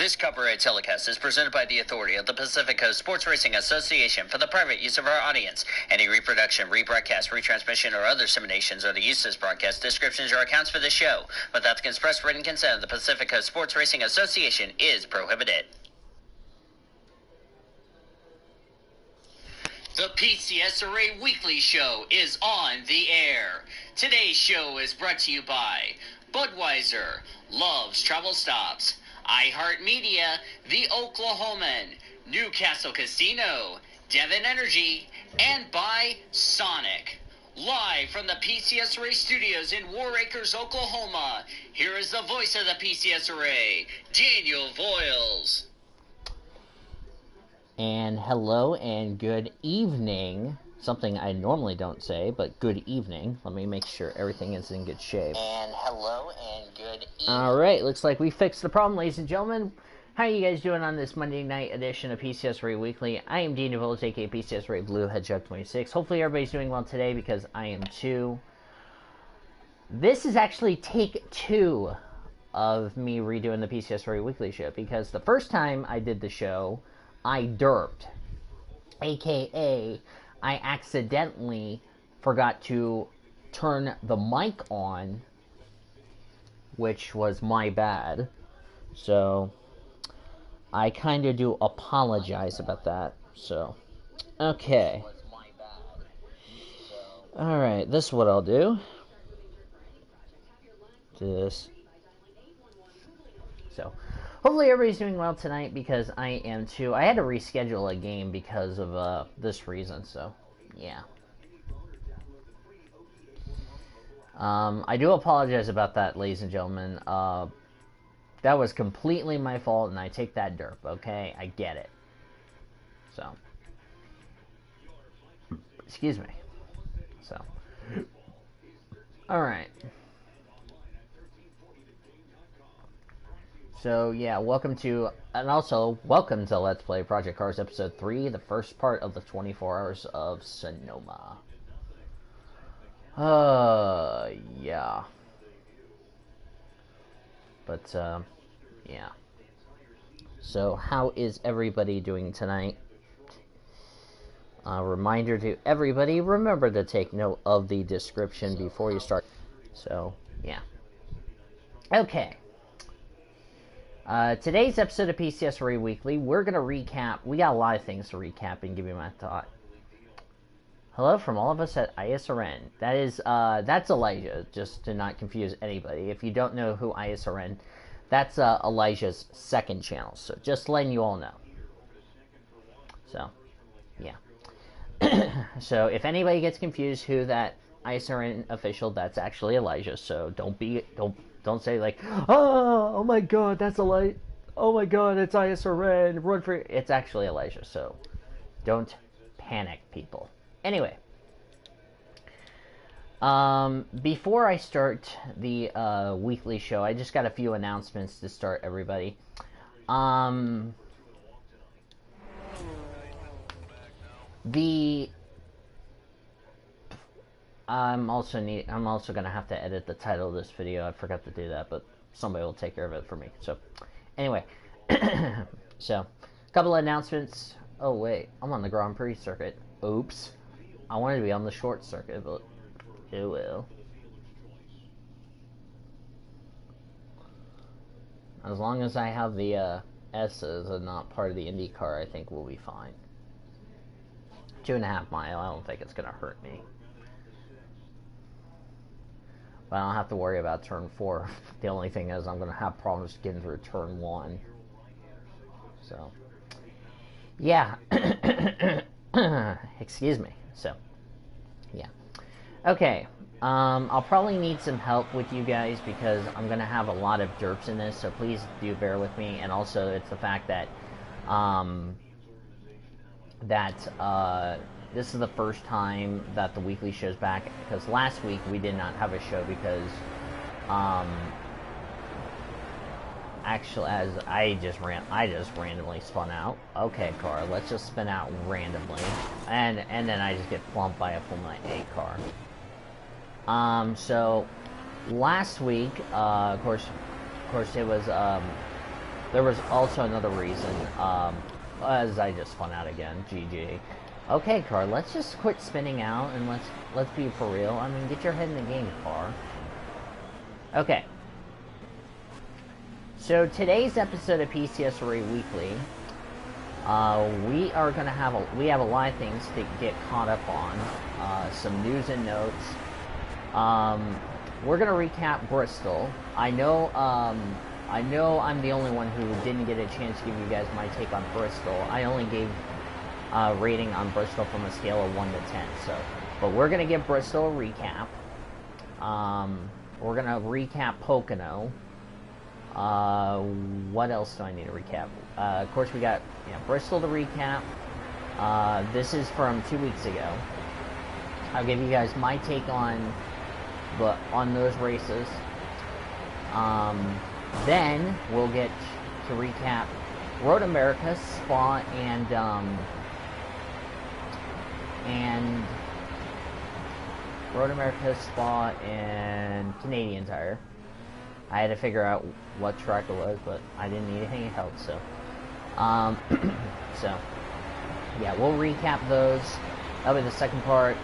This copyright telecast is presented by the authority of the Pacific Coast Sports Racing Association for the private use of our audience. Any reproduction, rebroadcast, retransmission, or other disseminations or the use of this broadcast, descriptions, or accounts for this show without the express written consent of the Pacific Coast Sports Racing Association is prohibited. The PCSRA Weekly Show is on the air. Today's show is brought to you by Budweiser, Love's Travel Stops, iHeartMedia, The Oklahoman, Newcastle Casino, Devon Energy, and by Sonic. Live from the PCSRA studios in War Acres, Oklahoma, here is the voice of the PCSRA, Daniel Voiles. And hello and good evening. Something I normally don't say, but good evening. Let me make sure everything is in good shape. And hello and good evening. Alright, looks like we fixed the problem, ladies and gentlemen. How are you guys doing on this Monday night edition of PCSRA Weekly? I am Dean DeVillis, aka PCSRA Blue Hedgehog 26. Hopefully everybody's doing well today because I am too. This is actually take 2 of me redoing the PCSRA Weekly show because the first time I did the show, I derped, aka I accidentally forgot to turn the mic on, which was my bad. So I kind of do apologize about that. So okay, all right, this is what I'll do. This. So hopefully everybody's doing well tonight because I am too. I had to reschedule a game because of this reason, so yeah. I do apologize about that, ladies and gentlemen. That was completely my fault, and I take that derp, okay? I get it. So, excuse me. So, alright. So, yeah, welcome to Let's Play Project Cars Episode 3, the first part of the 24 Hours of Sonoma. Yeah. But, yeah. So, how is everybody doing tonight? Reminder to everybody, remember to take note of the description before you start. So, yeah. Okay. Today's episode of PCSRA Weekly, we're going to recap. We got a lot of things to recap and give you my thought. Hello from all of us at ISRN. That is, that's Elijah, just to not confuse anybody. If you don't know who ISRN, that's Elijah's second channel. So just letting you all know. So, yeah. So if anybody gets confused who that ISRN official, that's actually Elijah. So don't say like, oh my god, that's Elijah. Oh my god, it's ISRN. Run for it. It's actually Elijah. So don't panic, people. Anyway, before I start the weekly show, I just got a few announcements to start, everybody. I'm also gonna have to edit the title of this video. I forgot to do that, but somebody will take care of it for me. So, anyway, so a couple of announcements. Oh wait, I'm on the Grand Prix circuit. Oops, I wanted to be on the short circuit, but it will. As long as I have the S's and not part of the IndyCar, I think we'll be fine. 2.5 mile. I don't think it's gonna hurt me. But I don't have to worry about turn 4. The only thing is I'm going to have problems getting through turn 1. So, yeah. Excuse me. So, yeah. Okay. I'll probably need some help with you guys because I'm going to have a lot of derps in this. So please do bear with me. And also it's the fact that, this is the first time that the weekly show's back, because last week we did not have a show because, actually, as I just randomly spun out. Okay, car, let's just spin out randomly, and then I just get plumped by a Formula A car. So last week, of course, it was there was also another reason, as I just spun out again, GG. Okay, car, let's just quit spinning out and let's be for real. I mean, get your head in the game, car. Okay. So today's episode of PCSRA Weekly, we are gonna have a lot of things to get caught up on. Some news and notes. We're gonna recap Bristol. I know I'm the only one who didn't get a chance to give you guys my take on Bristol. I only gave a rating on Bristol from a scale of 1 to 10. So, but we're gonna give Bristol a recap. We're gonna recap Pocono. What else do I need to recap? Of course, we got Bristol to recap. This is from 2 weeks ago. I'll give you guys my take on those races. Then we'll get to recap Road America, Spa, and Road America, Spa, and Canadian Tire. I had to figure out what track it was, but I didn't need any help, so. So, yeah, we'll recap those. That'll be the second part.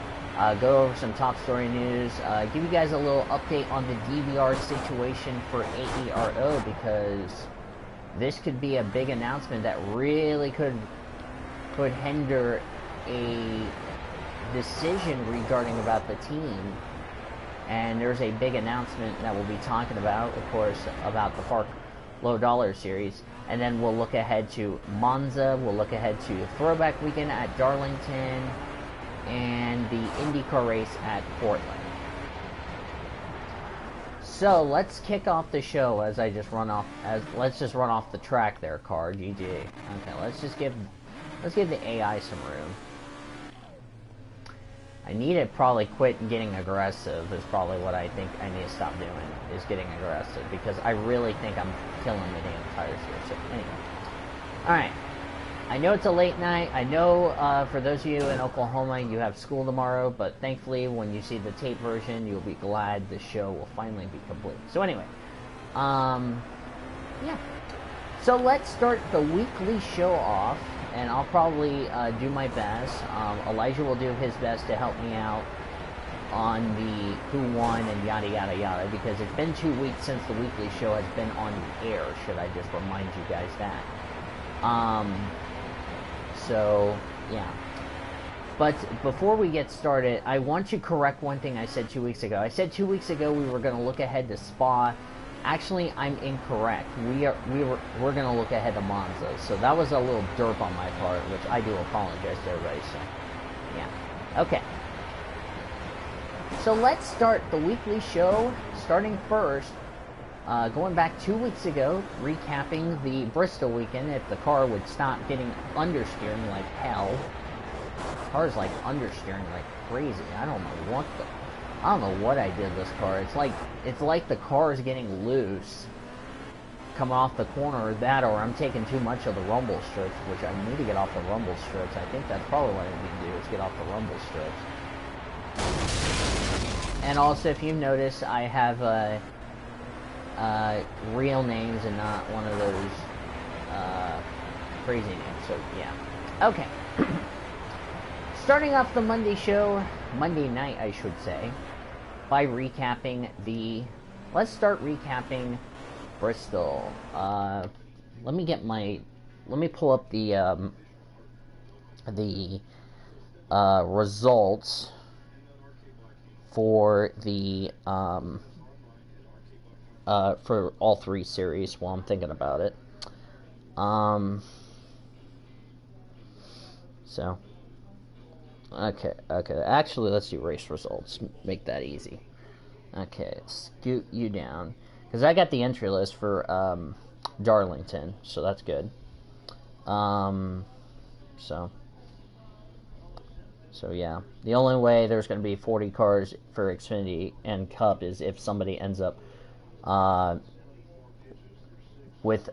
Go over some top story news. Give you guys a little update on the DVR situation for AERO, because this could be a big announcement that really could hinder a decision regarding about the team. And there's a big announcement that we'll be talking about, of course, about the Park Low Dollar Series. And then we'll look ahead to Monza, we'll look ahead to Throwback Weekend at Darlington, and the IndyCar race at Portland. So let's kick off the show let's just run off the track there, car, GG. Okay, let's give the AI some room. I need to probably quit getting aggressive, is probably what I think I need to stop doing, is getting aggressive, because I really think I'm killing the damn tires here. So, anyway. Alright. I know it's a late night. I know, for those of you in Oklahoma, you have school tomorrow, but thankfully, when you see the tape version, you'll be glad the show will finally be complete. So, anyway. Yeah. So, let's start the weekly show off. And I'll probably do my best. Elijah will do his best to help me out on the who won and yada yada yada, because it's been 2 weeks since the weekly show has been on the air, should I just remind you guys that. So, yeah. But before we get started, I want to correct one thing I said 2 weeks ago. I said 2 weeks ago we were going to look ahead to Spa. Actually, I'm incorrect. We're going to look ahead to Monza. So that was a little derp on my part, which I do apologize to everybody. So, yeah. Okay. So let's start the weekly show, starting first, going back 2 weeks ago, recapping the Bristol weekend. If the car would stop getting understeering like hell. The car's like understeering like crazy. I don't know what I did this car. It's like the car is getting loose coming off the corner, or that, or I'm taking too much of the rumble strips, which I need to get off the rumble strips. I think that's probably what I need to do, is get off the rumble strips. And also, if you notice, I have real names and not one of those crazy names. So yeah. Okay. Starting off the Monday show, Monday night I should say, by recapping let's start recapping Bristol. Let me pull up the results for the for all three series while I'm thinking about it. So okay, actually let's do race results, make that easy. Okay, scoot you down, because I got the entry list for Darlington, so that's good. So yeah, the only way there's going to be 40 cars for Xfinity and Cup is if somebody ends up with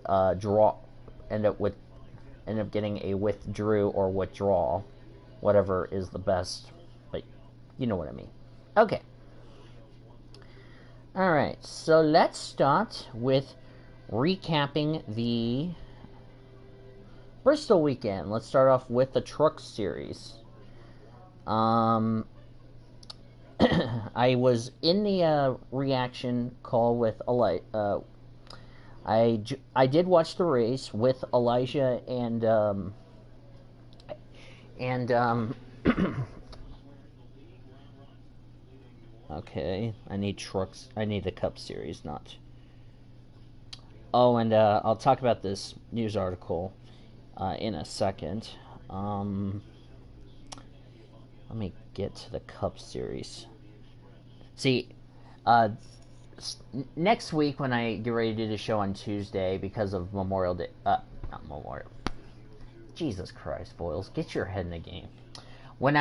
end up getting a withdrew or withdrawal, whatever is the best, but you know what I mean. Okay. Alright, so let's start with recapping the Bristol weekend. Let's start off with the Truck Series. I was in the reaction call with I did watch the race with Elijah and okay, I need trucks. I need the Cup Series, not. Oh, and I'll talk about this news article in a second. Let me get to the Cup Series. See, next week when I get ready to do the show on Tuesday because of Memorial Day, not Memorial. Jesus Christ, Boyles, get your head in the game. When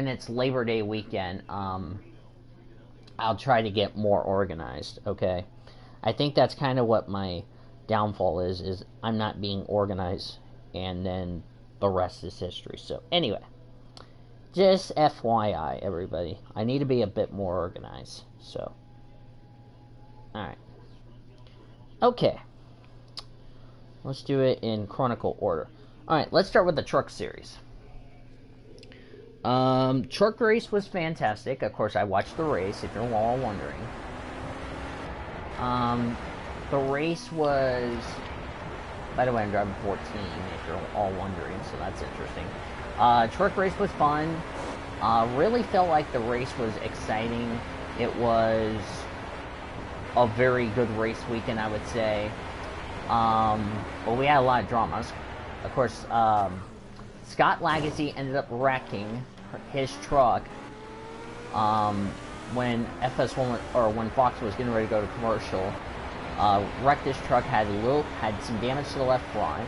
it's Labor Day weekend, I'll try to get more organized. Okay, I think that's kind of what my downfall is I'm not being organized, and then the rest is history. So anyway, just FYI, everybody, I need to be a bit more organized. So, all right, okay, let's do it in chronicle order. All right, let's start with the Truck Series. Truck race was fantastic. Of course, I watched the race, if you're all wondering. The race was... By the way, I'm driving 14, if you're all wondering, so that's interesting. Truck race was fun. Really felt like the race was exciting. It was a very good race weekend, I would say. But we had a lot of dramas. Of course, Scott Lagasse ended up wrecking his truck when FS1 or when Fox was getting ready to go to commercial. Wrecked his truck, had some damage to the left front,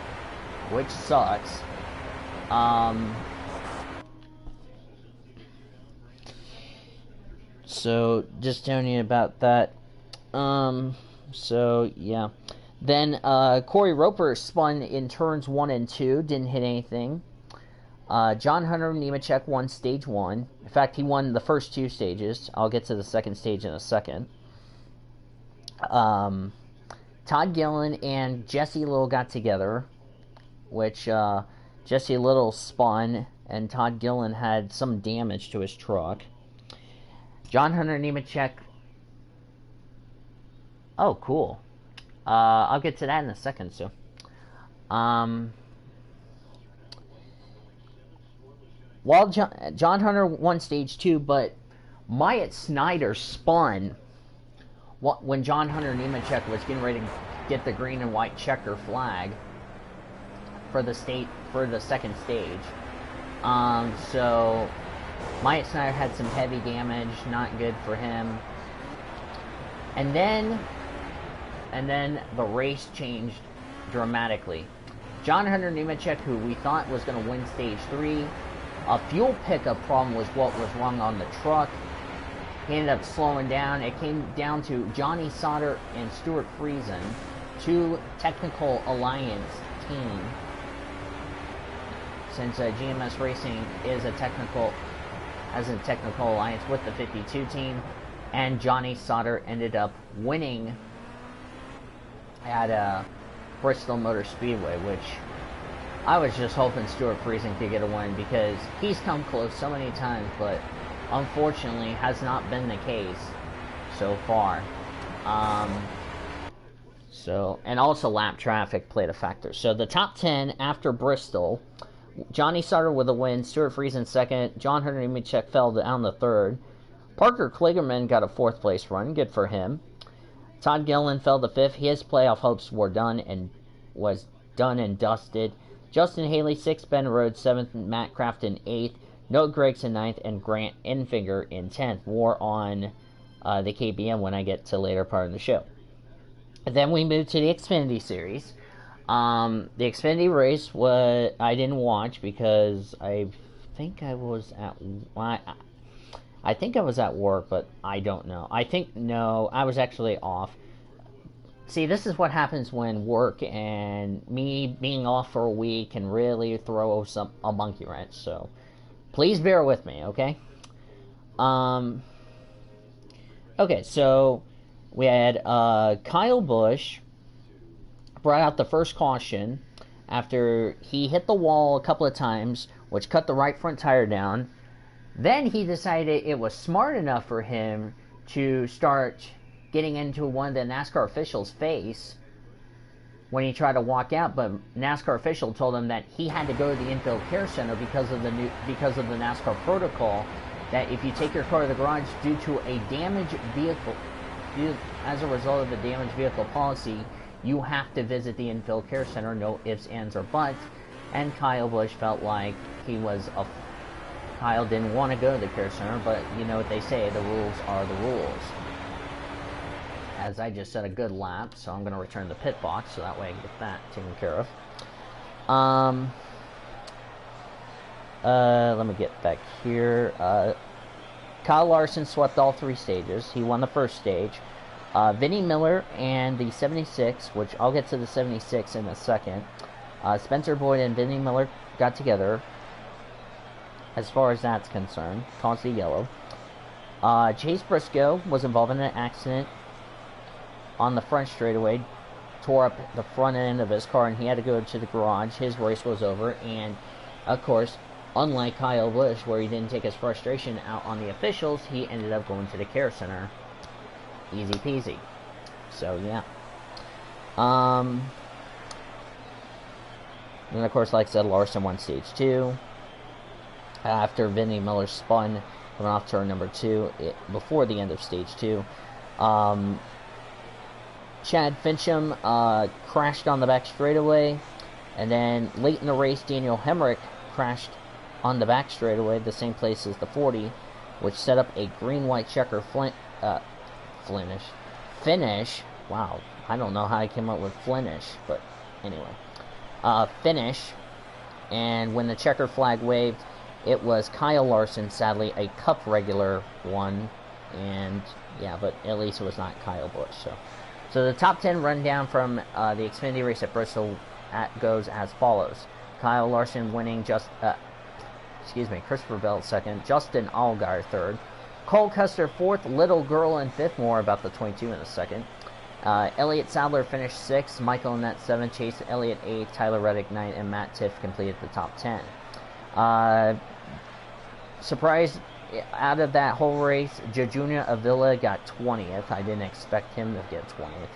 which sucks. So just telling you about that. So yeah. Then Corey Roper spun in turns 1 and 2, didn't hit anything. John Hunter Nemechek won stage 1. In fact, he won the first 2 stages. I'll get to the second stage in a second. Todd Gillen and Jesse Little got together, which Jesse Little spun, and Todd Gillen had some damage to his truck. John Hunter Nemechek... Oh, cool. I'll get to that in a second, so... While John Hunter won stage 2, but Myatt Snyder spun when John Hunter Nemechek was getting ready to get the green and white checker flag for the second stage. So Myatt Snyder had some heavy damage, not good for him. And then the race changed dramatically. John Hunter Nemechek, who we thought was going to win stage 3, a fuel pickup problem was what was wrong on the truck. He ended up slowing down. It came down to Johnny Sauter and Stuart Friesen, 2 Technical Alliance team. Since GMS Racing has a technical alliance with the 52 team, and Johnny Sauter ended up winning at Bristol Motor Speedway, which I was just hoping Stuart Friesen could get a win, because he's come close so many times, but unfortunately has not been the case so far. And also lap traffic played a factor. So the top 10 after Bristol: Johnny Sauter with a win, Stuart Friesen second, John Hunter Nemechek fell down the third. Parker Kligerman got a 4th place run, good for him. Todd Gillen fell to 5th. His playoff hopes were done and dusted. Justin Haley 6th, Ben Rhodes 7th, Matt Crafton 8th, Noah Gregson 9th, and Grant Enfinger in 10th. More on the KBM when I get to later part of the show. Then we moved to the Xfinity Series. The Xfinity race I didn't watch because I think I was at work, but I don't know. I was actually off. See, this is what happens when work and me being off for a week can really throw a monkey wrench. So, please bear with me, okay? Okay, so we had Kyle Busch brought out the first caution after he hit the wall a couple of times, which cut the right front tire down. Then he decided it was smart enough for him to start getting into one of the NASCAR officials' face when he tried to walk out, but NASCAR official told him that he had to go to the infield care center because of the NASCAR protocol, that if you take your car to the garage due to a damaged vehicle, as a result of the damaged vehicle policy, you have to visit the infield care center, no ifs, ands, or buts. And Kyle Busch felt like Kyle didn't want to go to the care center, but you know what they say, the rules are the rules. As I just said, a good lap, so I'm going to return the pit box, so that way I can get that taken care of. Let me get back here. Kyle Larson swept all 3 stages. He won the first stage. Vinnie Miller and the 76, which I'll get to the 76 in a second. Spencer Boyd and Vinnie Miller got together, as far as that's concerned, caused the yellow. Chase Briscoe was involved in an accident on the front straightaway, tore up the front end of his car, and he had to go to the garage. His race was over, and of course, unlike Kyle Busch, where he didn't take his frustration out on the officials, he ended up going to the care center. Easy peasy. So, yeah. And of course, like I said, Larson won stage 2. After Vinnie Miller spun coming off turn number 2, before the end of stage 2, Chad Fincham crashed on the back straightaway, and then late in the race, Daniel Hemrick crashed on the back straightaway, the same place as the 40, which set up a green-white checker finish. Wow, I don't know how I came up with finish, but anyway, finish. And when the checker flag waved, it was Kyle Larson, sadly a Cup regular one, and yeah, but at least it was not Kyle Busch. So the top 10 rundown from the Xfinity race at Bristol goes as follows: Kyle Larson winning, Christopher Bell second, Justin Allgaier third, Cole Custer fourth, Little Girl in fifth, more about the 22 in a second. Elliott Sadler finished sixth, Michael Annett seventh, Chase Elliott eighth, Tyler Reddick ninth, and Matt Tiff completed the top 10. Surprise, out of that whole race, Jejuna Avila got 20th. I didn't expect him to get 20th.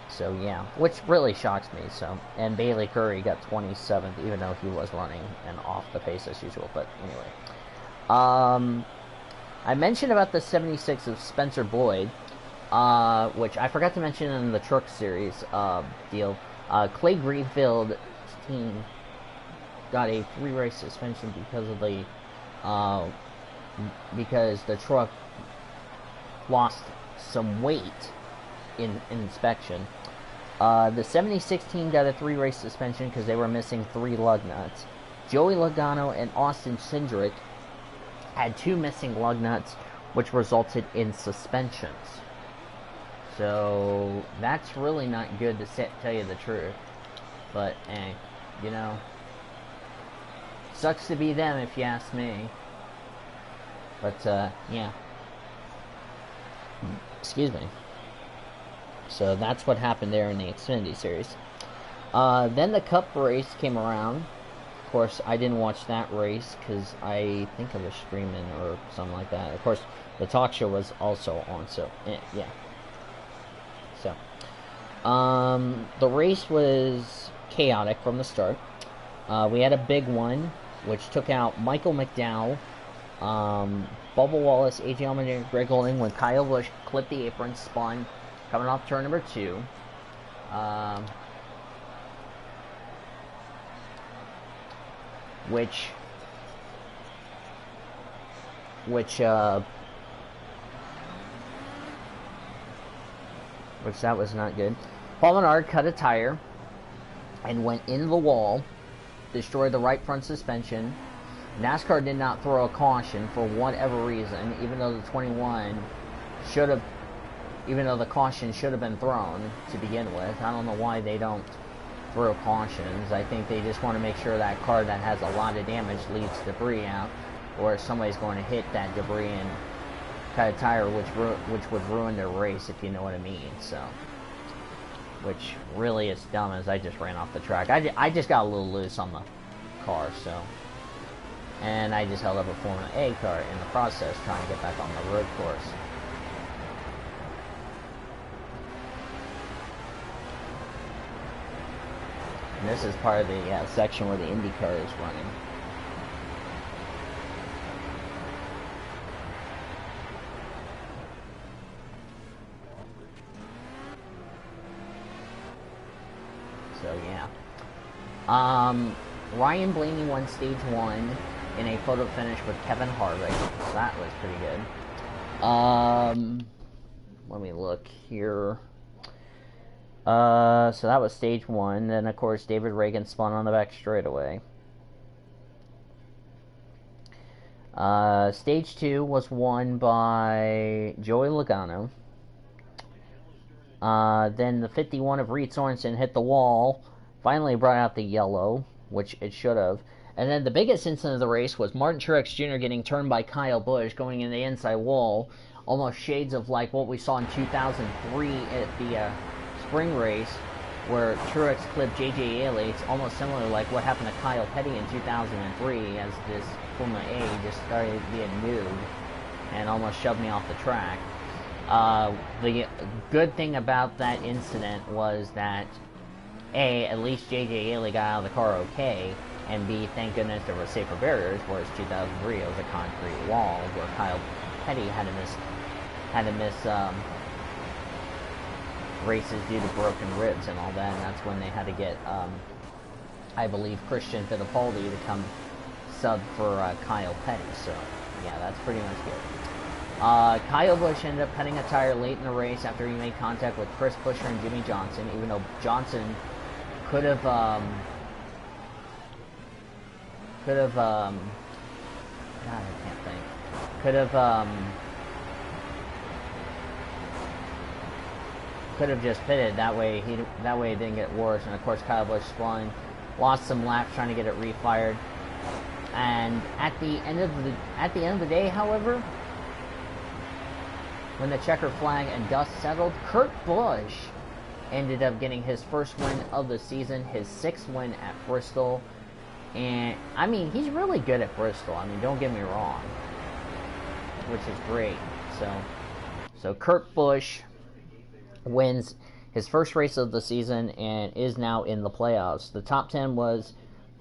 So yeah, which really shocks me. So, and Bailey Curry got 27th, even though he was running and off the pace as usual. But anyway, I mentioned about the 76 of Spencer Boyd, which I forgot to mention in the Truck Series deal. Clay Greenfield's team got a 3-race suspension because of the truck lost some weight in inspection. The 76 team got a 3-race suspension because they were missing 3 lug nuts. Joey Logano and Austin Cindric had 2 missing lug nuts, which resulted in suspensions. So that's really not good to tell you the truth. But you know, sucks to be them if you ask me. But yeah. Excuse me. So that's what happened there in the Xfinity Series. Then the Cup race came around. Of course, I didn't watch that race because I think I was streaming or something like that. Of course, the talk show was also on, so yeah. So, the race was chaotic from the start. We had a big one, which took out Michael McDowell, Bubba Wallace, AJ Allmendinger, Greg Golding, when Kyle Busch clipped the apron, spun, coming off turn number 2. Which that was not good. Paul Menard cut a tire and went into the wall, destroyed the right front suspension. NASCAR did not throw a caution for whatever reason, even though the caution should have been thrown to begin with. I don't know why they don't throw cautions. I think they just want to make sure that car that has a lot of damage leaves debris out, or somebody's going to hit that debris and cut a tire, which would ruin their race, if you know what I mean. So which really is dumb as I just ran off the track. I just got a little loose on the car, so. And I just held up a Formula A car in the process, trying to get back on the road course. And this is part of the section where the IndyCar is running. So yeah. Ryan Blaney won stage 1 in a photo finish with Kevin Harvick. So that was pretty good. Let me look here. So that was stage 1. Then, of course, David Reagan spun on the back straightaway. Stage 2 was won by Joey Logano. Then the 51 of Reed Sorensen hit the wall. Finally brought out the yellow, which it should have. And then the biggest incident of the race was Martin Truex Jr. getting turned by Kyle Busch, going in the inside wall. Almost shades of like what we saw in 2003 at the spring race, where Truex clipped J.J. Yeley. It's almost similar to like what happened to Kyle Petty in 2003 as this Formula A just started being moved and almost shoved me off the track. The good thing about that incident was that A, at least J.J. Yeley got out of the car okay, and B, thank goodness there were safer barriers, whereas 2003 it was a concrete wall where Kyle Petty had to miss races due to broken ribs and all that, and that's when they had to get, I believe, Christian Fittipaldi to come sub for Kyle Petty. So yeah, that's pretty much good. Kyle Busch ended up cutting a tire late in the race after he made contact with Chris Buescher and Jimmy Johnson, even though Johnson could have God, I can't think. Could have just pitted. That way it didn't get worse. And of course, Kyle Busch spun, lost some laps trying to get it refired. And at the end of the day, however, when the checker flag and dust settled, Kurt Busch ended up getting his first win of the season, his 6th win at Bristol. And, I mean, he's really good at Bristol. I mean, don't get me wrong. Which is great. So Kurt Busch wins his first race of the season and is now in the playoffs. The top 10 was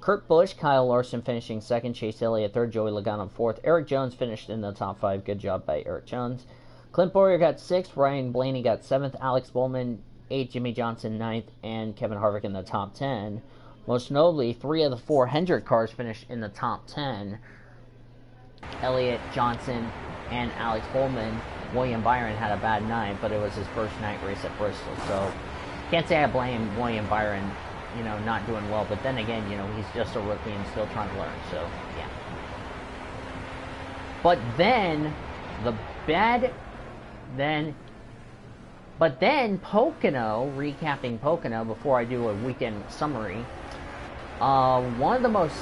Kurt Busch, Kyle Larson finishing 2nd, Chase Elliott 3rd, Joey Logano 4th. Eric Jones finished in the top 5. Good job by Eric Jones. Clint Bowyer got 6th, Ryan Blaney got 7th, Alex Bowman 8th, Jimmy Johnson 9th, and Kevin Harvick in the top 10. Most notably, 3 of the 4 Hendrick cars finished in the top 10. Elliott, Johnson, and Alex Bowman. William Byron had a bad night, but it was his first night race at Bristol, so can't say I blame William Byron, not doing well, but then again, he's just a rookie and still trying to learn, so, yeah. But then Pocono, recapping Pocono before I do a weekend summary, one of the most,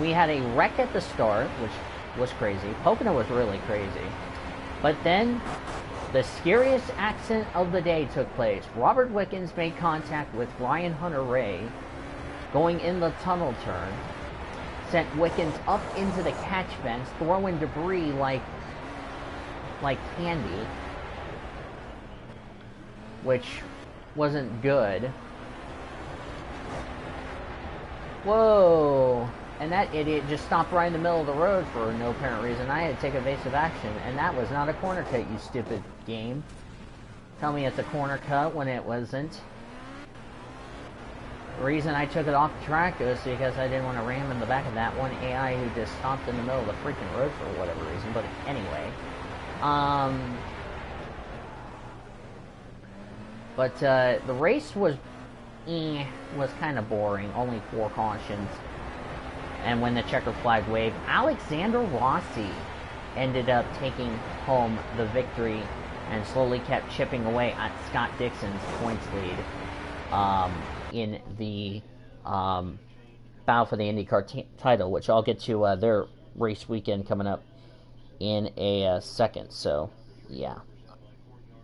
we had a wreck at the start, which was crazy. Pocono was really crazy. But then, the scariest accident of the day took place. Robert Wickens made contact with Ryan Hunter-Reay going in the tunnel turn, sent Wickens up into the catch fence, throwing debris like candy, which wasn't good. Whoa! And that idiot just stopped right in the middle of the road for no apparent reason. I had to take evasive action, and that was not a corner cut, you stupid game. Tell me it's a corner cut when it wasn't. The reason I took it off the track was because I didn't want to ram in the back of that one AI who just stopped in the middle of the freaking road for whatever reason. But anyway. The race was kind of boring. Only 4 cautions. And when the checker flag waved, Alexander Rossi ended up taking home the victory and slowly kept chipping away at Scott Dixon's points lead in the battle for the IndyCar title, which I'll get to their race weekend coming up in a second. So, yeah.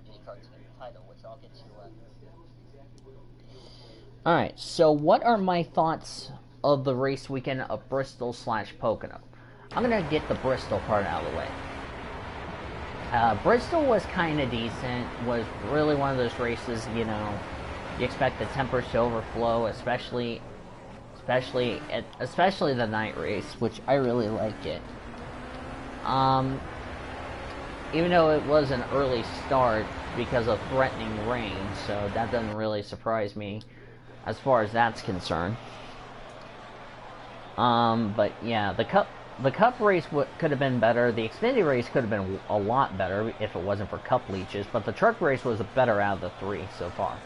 IndyCar title, which I'll get to it. Alright, so what are my thoughts of the race weekend of Bristol/Pocono? I'm going to get the Bristol part out of the way. Bristol was kind of decent, was really one of those races, you know, you expect the tempers to overflow, especially the night race, which I really like it. Even though it was an early start because of threatening rain, so that doesn't really surprise me as far as that's concerned. But yeah, the Cup race could have been better. The Xfinity race could have been a lot better if it wasn't for Cup leeches. But the truck race was the better out of the three so far.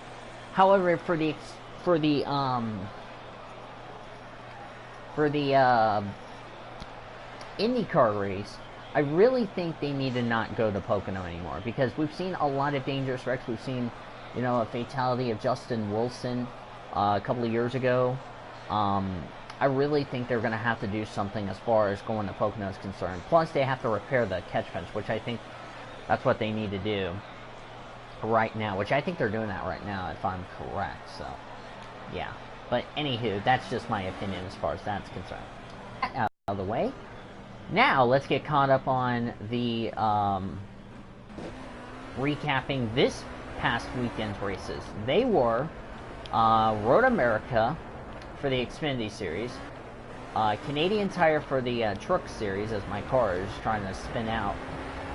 However, for the IndyCar race, I really think they need to not go to Pocono anymore, because we've seen a lot of dangerous wrecks. We've seen, you know, a fatality of Justin Wilson a couple of years ago. I really think they're going to have to do something as far as going to Pocono is concerned. Plus, they have to repair the catch fence, which I think that's what they need to do right now, which I think they're doing that right now, if I'm correct. So, yeah. But anywho, that's just my opinion as far as that's concerned. Out of the way. Now, let's get caught up on the recapping this past weekend's races. They were Road America for the Xfinity Series, Canadian Tire for the Truck Series, as my car is trying to spin out,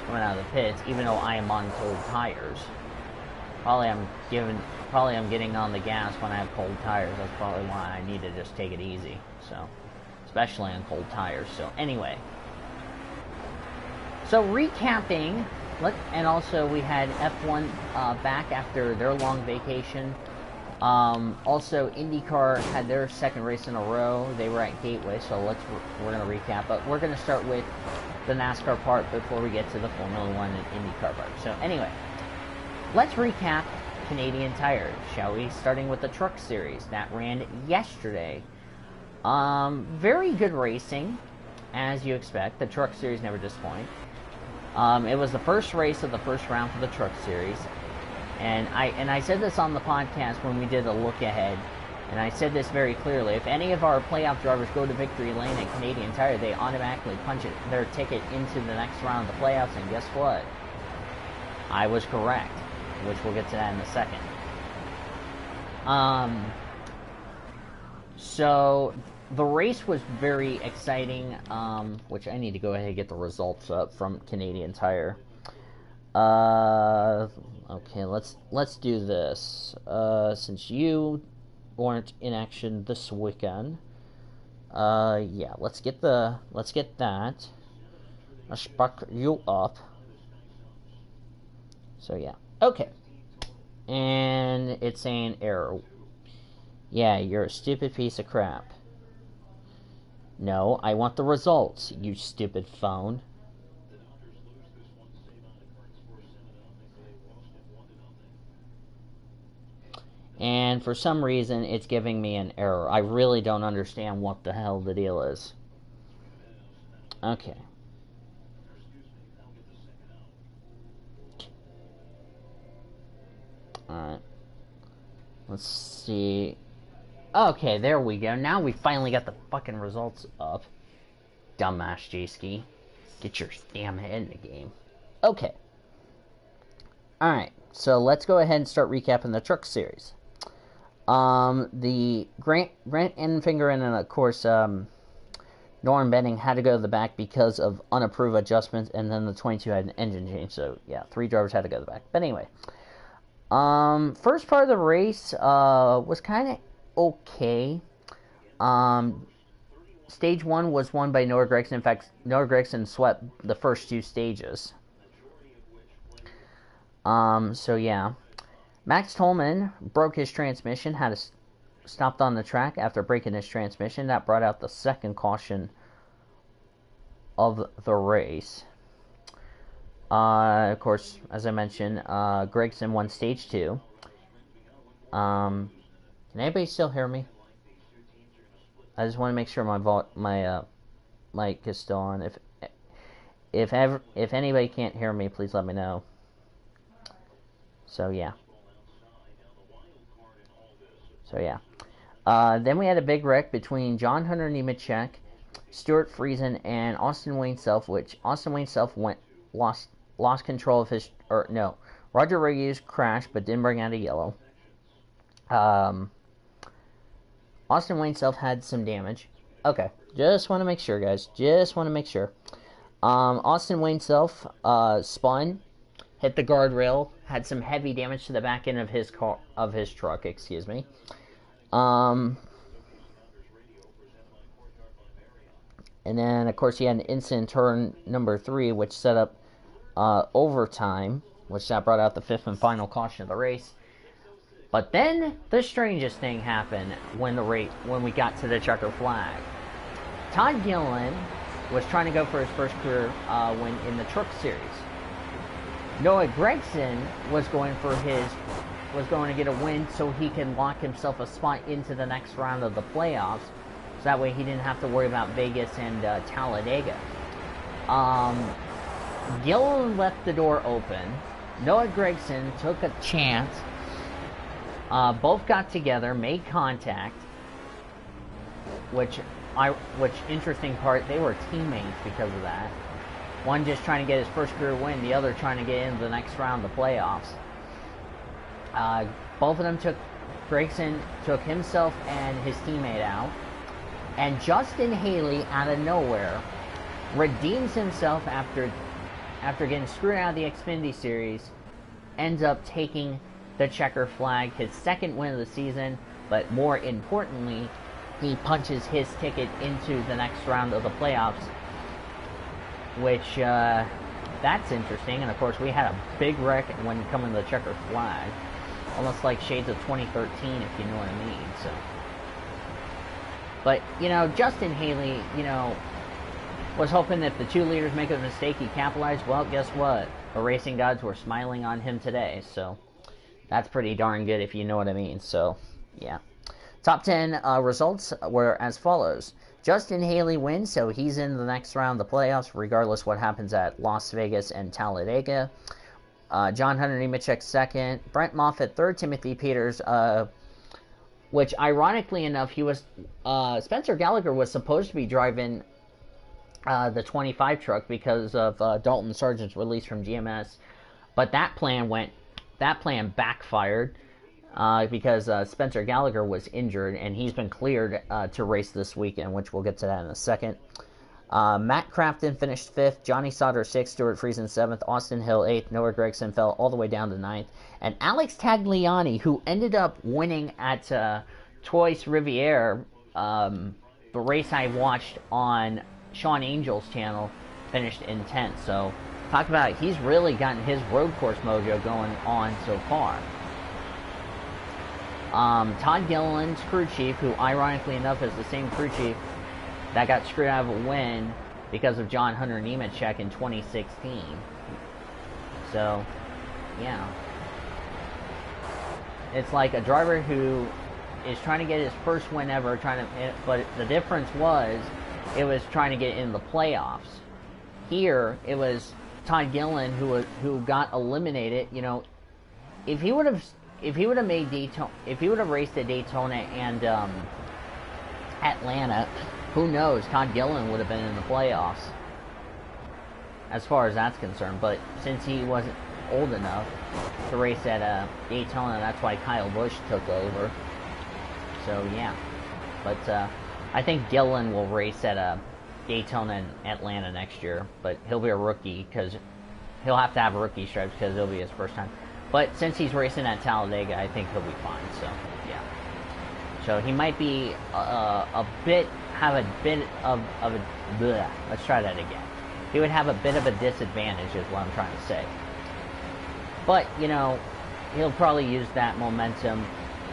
coming out of the pits, even though I am on cold tires. Probably I'm getting on the gas when I have cold tires. That's probably why I need to just take it easy. So, especially on cold tires. So anyway, so recapping, and also we had F1 back after their long vacation. Also, IndyCar had their second race in a row. They were at Gateway, so we're going to recap. But we're going to start with the NASCAR part before we get to the Formula 1 and IndyCar part. So anyway, let's recap Canadian Tire, shall we? Starting with the Truck Series that ran yesterday. Very good racing, as you expect. The Truck Series never disappoint. It was the first race of the first round for the Truck Series. And I said this on the podcast when we did a look ahead, and I said this very clearly. If any of our playoff drivers go to victory lane at Canadian Tire, they automatically punch their ticket into the next round of the playoffs, and guess what? I was correct, which we'll get to that in a second. So the race was very exciting, which I need to go ahead and get the results up from Canadian Tire. Okay, let's do this. Since you weren't in action this weekend, yeah, let's get that. I'll spark you up. So yeah, okay. And it's saying error. Yeah, you're a stupid piece of crap. No, I want the results, you stupid phone. And for some reason, it's giving me an error. I really don't understand what the hell the deal is. Okay. Alright. Let's see. Okay, there we go. Now we finally got the fucking results up. Dumbass J-Ski. Get your damn head in the game. Okay. Alright, so let's go ahead and start recapping the Truck Series. The Grant Enfinger and of course, Norm Benning had to go to the back because of unapproved adjustments, and then the 22 had an engine change, so yeah, 3 drivers had to go to the back. But anyway, first part of the race, was kind of okay. Stage 1 was won by Noah Gragson. In fact, Noah Gragson swept the first 2 stages. So yeah. Max Tolman broke his transmission, had to stopped on the track after breaking his transmission. That brought out the second caution of the race. Of course, as I mentioned, Gregson won stage 2. Can anybody still hear me? I just want to make sure my mic is still on. If anybody can't hear me, please let me know. So yeah. So yeah. Then we had a big wreck between John Hunter Nemechek, Stuart Friesen, and Austin Wayne Self, which Austin Wayne Self lost control of his, or no, Roger Reyes crashed but didn't bring out a yellow. Austin Wayne Self had some damage. Okay, just want to make sure, guys. Just want to make sure. Austin Wayne Self spun, hit the guardrail, had some heavy damage to the back end of his truck. Excuse me. And then, of course, he had an incident turn number 3, which set up overtime, which that brought out the 5th and final caution of the race. But then the strangest thing happened when we got to the checker flag. Todd Gilliland was trying to go for his first career win in the Truck Series. Noah Gragson was going to get a win so he can lock himself a spot into the next round of the playoffs. So that way he didn't have to worry about Vegas and Talladega. Gilliland left the door open. Noah Gragson took a chance. Both got together, made contact. Which interesting part, they were teammates because of that. One just trying to get his first career win, the other trying to get into the next round of the playoffs. Both of them Gragson took himself and his teammate out. And Justin Haley, out of nowhere, redeems himself after getting screwed out of the Xfinity Series, ends up taking the checker flag, his second win of the season, but more importantly, he punches his ticket into the next round of the playoffs, which, that's interesting. And of course, we had a big wreck when coming to the checker flag, almost like shades of 2013, if you know what I mean, so. But, Justin Haley, was hoping if the two leaders make a mistake, he capitalized. Well, guess what? The racing gods were smiling on him today, so that's pretty darn good, if you know what I mean. So, yeah. Top 10 results were as follows. Justin Haley wins, so he's in the next round of the playoffs, regardless what happens at Las Vegas and Talladega. John Hunter Nemechek second. Brent Moffitt third. Timothy Peters, which, ironically enough, Spencer Gallagher was supposed to be driving the 25 truck because of Dalton Sargent's release from GMS, but that plan backfired because Spencer Gallagher was injured, and he's been cleared to race this weekend, which we'll get to that in a second. Matt Crafton finished 5th, Johnny Sauter 6th, Stuart Friesen 7th, Austin Hill 8th, Noah Gragson fell all the way down to 9th, and Alex Tagliani, who ended up winning at Trois Rivières, the race I watched on Sean Angel's channel, finished in 10th. So, talk about it. He's really gotten his road course mojo going on so far. Todd Gilliland's crew chief, who ironically enough is the same crew chief that got screwed out of a win because of John Hunter Nemechek in 2016. So, yeah. It's like a driver who is trying to get his first win ever, but the difference was, it was trying to get in the playoffs. Here, it was Todd Gilliland who got eliminated. If he would have raced at Daytona and Atlanta, who knows? Todd Gilliland would have been in the playoffs, as far as that's concerned. But since he wasn't old enough to race at Daytona, that's why Kyle Busch took over. So yeah, but I think Gilliland will race at Daytona and Atlanta next year, but he'll be a rookie because he'll have to have rookie stripes because it'll be his first time. But since he's racing at Talladega, I think he'll be fine. So yeah, so he might be have a bit of a. Bleh. Let's try that again. He would have a bit of a disadvantage, is what I'm trying to say. But he'll probably use that momentum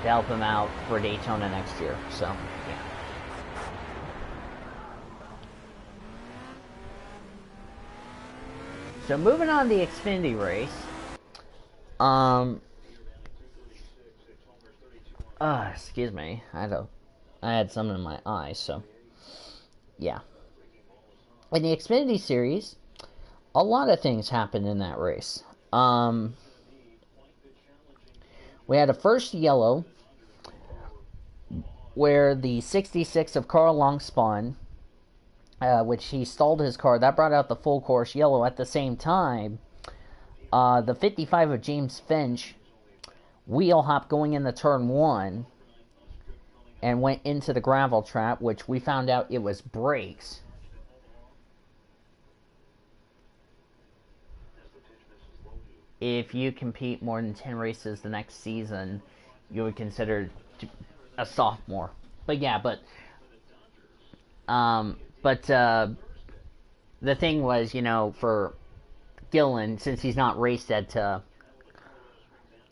to help him out for Daytona next year. So yeah. So moving on to the Xfinity race. Excuse me. I had something in my eye, so yeah. In the Xfinity series, a lot of things happened in that race. We had a first yellow where the 66 of Carl Long spun, which he stalled his car. That brought out the full course yellow. At the same time, the 55 of James Finch wheel hop going into turn 1 and went into the gravel trap, which we found out it was brakes. If you compete more than 10 races the next season, you would consider a sophomore. But yeah, the thing was, for Gillen, since he's not raced at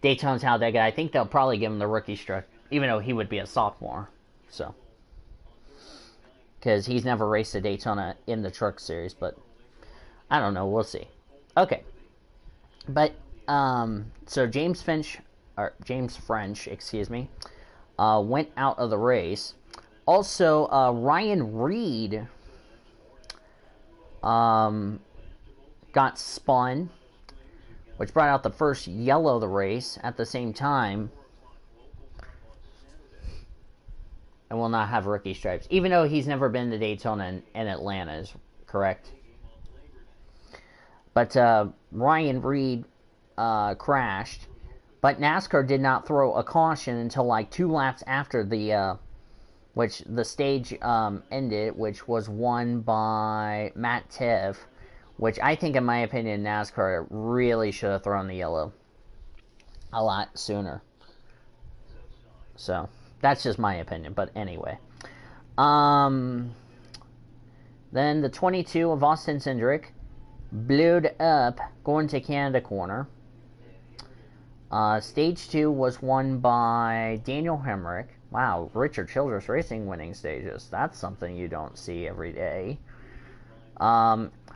Daytona Talladega, I think they'll probably give him the rookie strut, even though he would be a sophomore. So, because he's never raced at Daytona in the Truck Series, but I don't know. We'll see. Okay, but so James French, excuse me, went out of the race. Also, Ryan Reed got spun, which brought out the first yellow of the race. At the same time, and will not have rookie stripes, even though he's never been to Daytona and Atlanta, is correct. But Ryan Reed crashed, but NASCAR did not throw a caution until like 2 laps after the which the stage ended, which was won by Matt Tiv, which I think, in my opinion, NASCAR really should have thrown the yellow a lot sooner. So that's just my opinion, but anyway. Then the 22 of Austin Cindric blew up going to Canada corner. Stage 2 was won by Daniel Hemrick. Wow, Richard Childress Racing winning stages. That's something you don't see every day.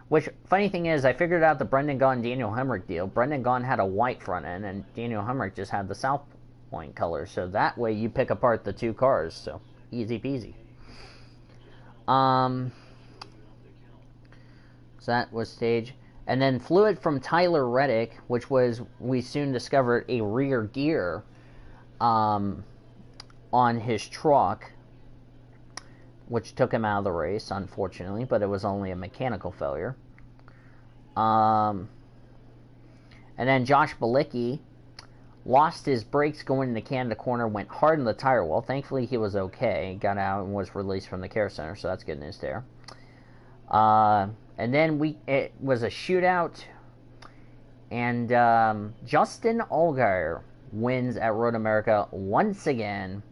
Which, funny thing is, I figured out the Brendan Gaughan Daniel Hemrick deal. Brendan Gaughan had a white front end, and Daniel Hemrick just had the South Point color. So that way you pick apart the two cars. So, easy peasy. So that was stage. And then fluid from Tyler Reddick, which was, we soon discovered, a rear gear on his truck, which took him out of the race, unfortunately, but it was only a mechanical failure. And then Josh Bilicki lost his brakes going into Canada corner, went hard in the tire wall. Thankfully, he was okay, got out and was released from the care center, so that's good news there. And then it was a shootout, and Justin Allgaier wins at Road America once again.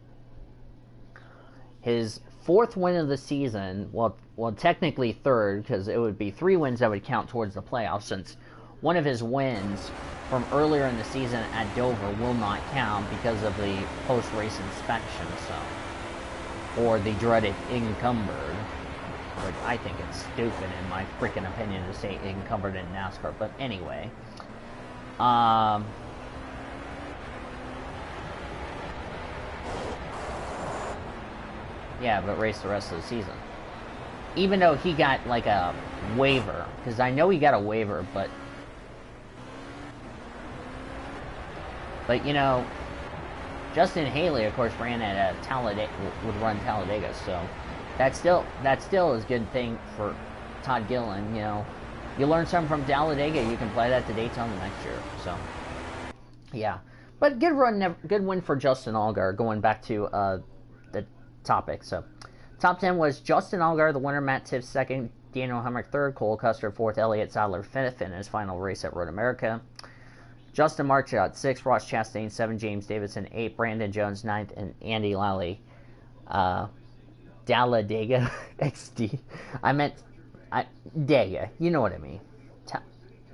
His 4th win of the season, well, technically 3rd, because it would be 3 wins that would count towards the playoffs, since one of his wins from earlier in the season at Dover will not count because of the post-race inspection, or the dreaded encumbered, which I think it's stupid in my freaking opinion to say encumbered in NASCAR, but anyway. Yeah, but race the rest of the season. Even though he got like a waiver, because I know he got a waiver, but Justin Haley, of course, ran at Talladega, would run Talladega, so that still is a good thing for Todd Gillen. You learn something from Talladega, you can play that to Daytona next year. So yeah, but good win for Justin Allgaier. Going back to the topic, so top 10 was Justin Allgaier, the winner, Matt Tifft 2nd, Daniel Hemrick 3rd, Cole Custer 4th, Elliott Sadler 5th in his final race at Road America. Justin Marchot 6th, Ross Chastain 7th, James Davidson 8th, Brandon Jones 9th, and Andy Lally Talladega XD. I meant Dega. You know what I mean.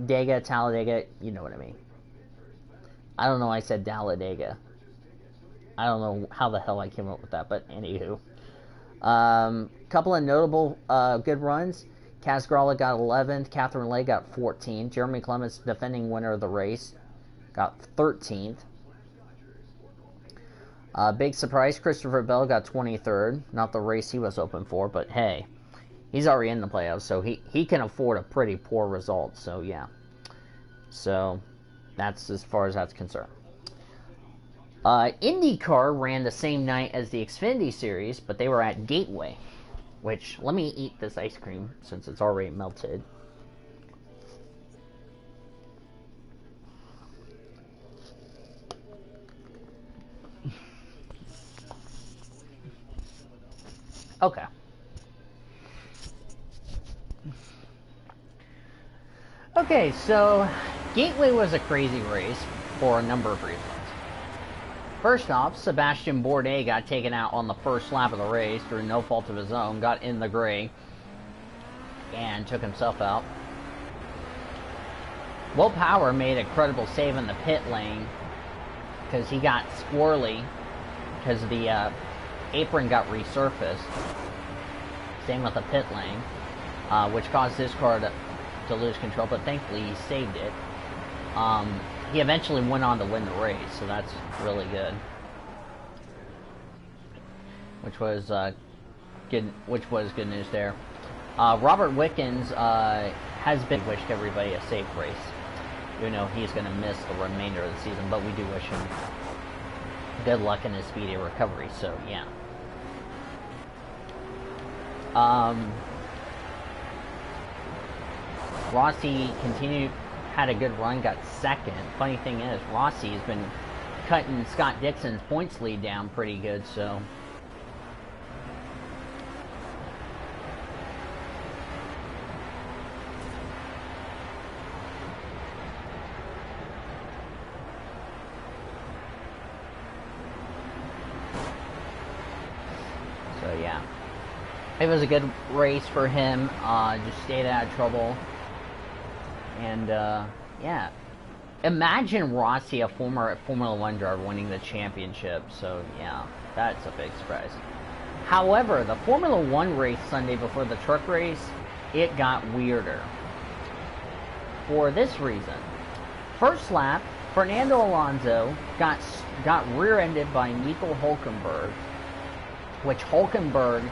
Dega, Talladega. You know what I mean. I don't know why I said Talladega. I don't know how the hell I came up with that, but anywho. Couple of notable good runs. Kaz Grala got 11th. Catherine Lay got 14th. Jeremy Clements, defending winner of the race, got 13th. Big surprise, Christopher Bell got 23rd. Not the race he was hoping for, but hey, he's already in the playoffs, so he can afford a pretty poor result, so yeah. So that's as far as that's concerned. IndyCar ran the same night as the Xfinity Series, but they were at Gateway. Which, let me eat this ice cream since it's already melted. Okay. Okay, so Gateway was a crazy race for a number of reasons. First off, Sebastian Bourdais got taken out on the first lap of the race through no fault of his own, got in the gray, and took himself out. Will Power made a credible save in the pit lane because he got squirrely because the apron got resurfaced. Same with the pit lane, which caused his car to lose control, but thankfully he saved it. He eventually went on to win the race, so that's really good. Which was good news there. Robert Wickens has been wished everybody a safe race. You know he's going to miss the remainder of the season, but we do wish him good luck in his speedy recovery. So yeah. Rossi had a good run, got second. Funny thing is, Rossi has been cutting Scott Dixon's points lead down pretty good, so. So yeah. It was a good race for him, just stayed out of trouble. And, yeah. Imagine Rossi, a former Formula 1 driver, winning the championship. So, yeah, that's a big surprise. However, the Formula 1 race Sunday before the truck race, it got weirder. For this reason. First lap, Fernando Alonso got rear-ended by Nico Hülkenberg, which Hülkenberg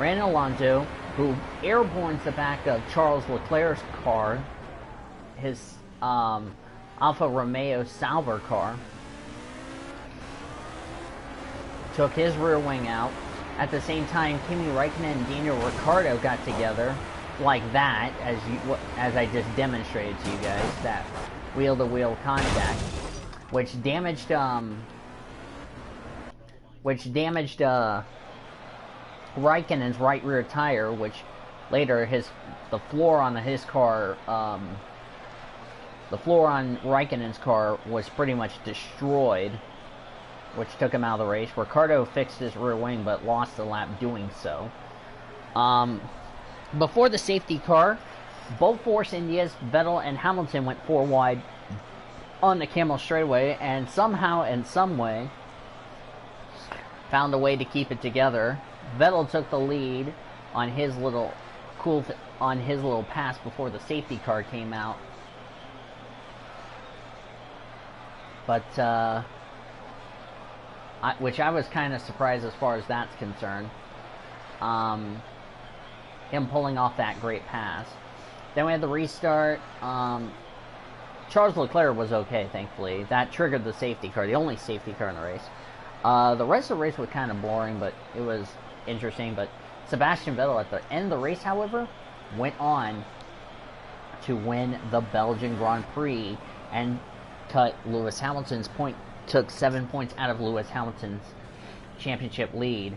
ran Alonso, who airbornes the back of Charles Leclerc's car, his Alfa Romeo Sauber car, took his rear wing out. At the same time, Kimi Räikkönen and Daniel Ricciardo got together like that, as I just demonstrated to you guys, that wheel-to-wheel contact, which damaged Raikkonen's right rear tire, which later the floor on Raikkonen's car was pretty much destroyed, which took him out of the race. Ricciardo fixed his rear wing, but lost a lap doing so. Before the safety car, both Force Indias, Vettel and Hamilton, went 4 wide on the Camel straightaway, and somehow, in some way, found a way to keep it together. Vettel took the lead on his little pass before the safety car came out. But which I was kind of surprised as far as that's concerned. Him pulling off that great pass. Then we had the restart. Charles Leclerc was okay, thankfully. That triggered the safety car, the only safety car in the race. The rest of the race was kind of boring, but it was interesting. But Sebastian Vettel at the end of the race, however, went on to win the Belgian Grand Prix and cut Lewis Hamilton's point, took 7 points out of Lewis Hamilton's championship lead.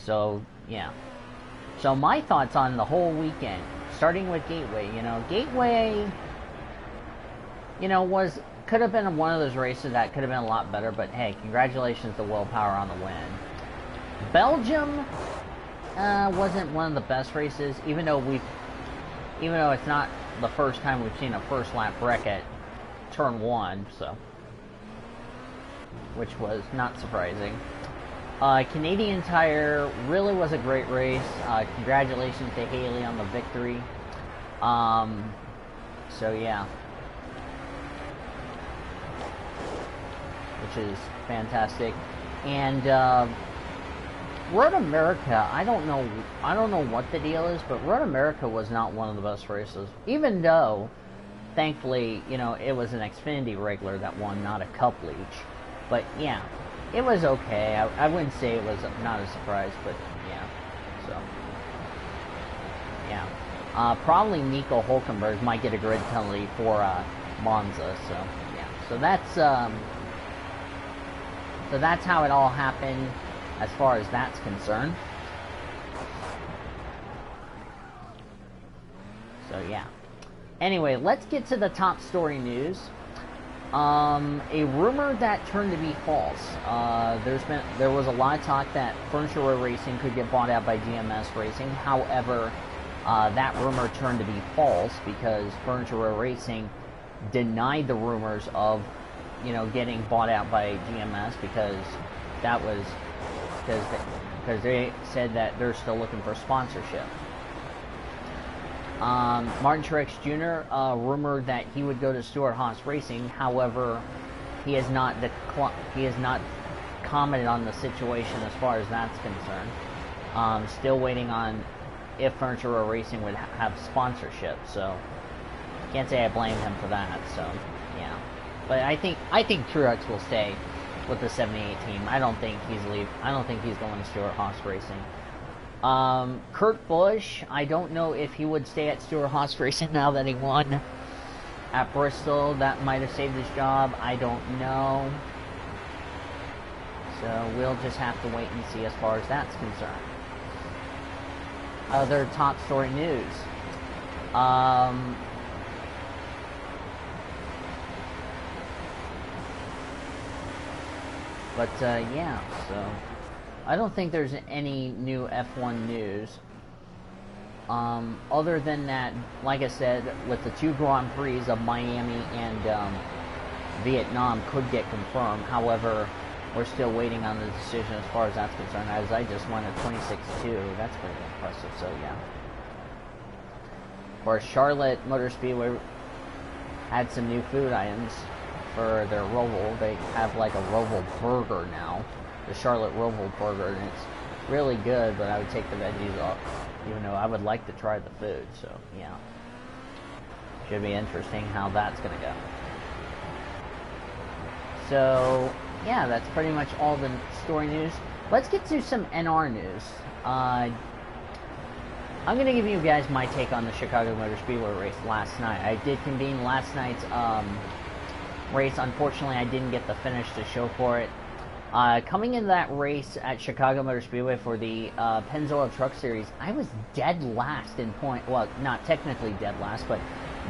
So, yeah. So my thoughts on the whole weekend, starting with Gateway, Gateway, could have been one of those races that could have been a lot better, but hey, congratulations to Will Power on the win. Belgium wasn't one of the best races, even though it's not the first time we've seen a first lap wreck at turn 1, so, which was not surprising. Canadian Tire really was a great race. Congratulations to Haley on the victory. So yeah, which is fantastic. And Road America, I don't know what the deal is, but Road America was not one of the best races, even though thankfully, it was an Xfinity regular that won, not a Cup Leach. But yeah, it was okay. I wouldn't say it was not a surprise, but yeah. So yeah, probably Nico Hulkenberg might get a grid penalty for Monza. So yeah, so that's how it all happened as far as that's concerned. So yeah. Anyway, let's get to the top story news. A rumor that turned to be false. There was a lot of talk that Furniture Row Racing could get bought out by GMS Racing. However, that rumor turned to be false because Furniture Row Racing denied the rumors of, getting bought out by GMS because they said that they're still looking for sponsorship. Martin Truex Jr. Rumored that he would go to Stewart-Haas Racing. However, he has not commented on the situation as far as that's concerned. Still waiting on if Furniture Row Racing would have sponsorship. So can't say I blame him for that. So yeah, but I think Truex will stay with the 78 team. I don't think he's going to Stewart-Haas Racing. Kurt Busch, I don't know if he would stay at Stewart-Haas Racing now that he won at Bristol. That might have saved his job. I don't know. So we'll just have to wait and see as far as that's concerned. Other top story news. Yeah, so I don't think there's any new F1 news. Other than that, like I said, with the 2 Grand Prix of Miami and Vietnam could get confirmed. However, we're still waiting on the decision as far as that's concerned, as I just won a 26-2. That's pretty impressive, so yeah. Of course, Charlotte Motor Speedway had some new food items for their Roval. They have like a Roval burger now. The Charlotte Roval burger, and it's really good, but I would take the veggies off, even though I would like to try the food, so yeah. Should be interesting how that's going to go. So, yeah, that's pretty much all the story news. Let's get to some NR news. I'm going to give you guys my take on the Chicago Motor Speedway race last night. I did convene last night's race. Unfortunately, I didn't get the finish to show for it. Coming into that race at Chicago Motor Speedway for the Pennzoil Truck Series, I was dead last in point. Well, not technically dead last, but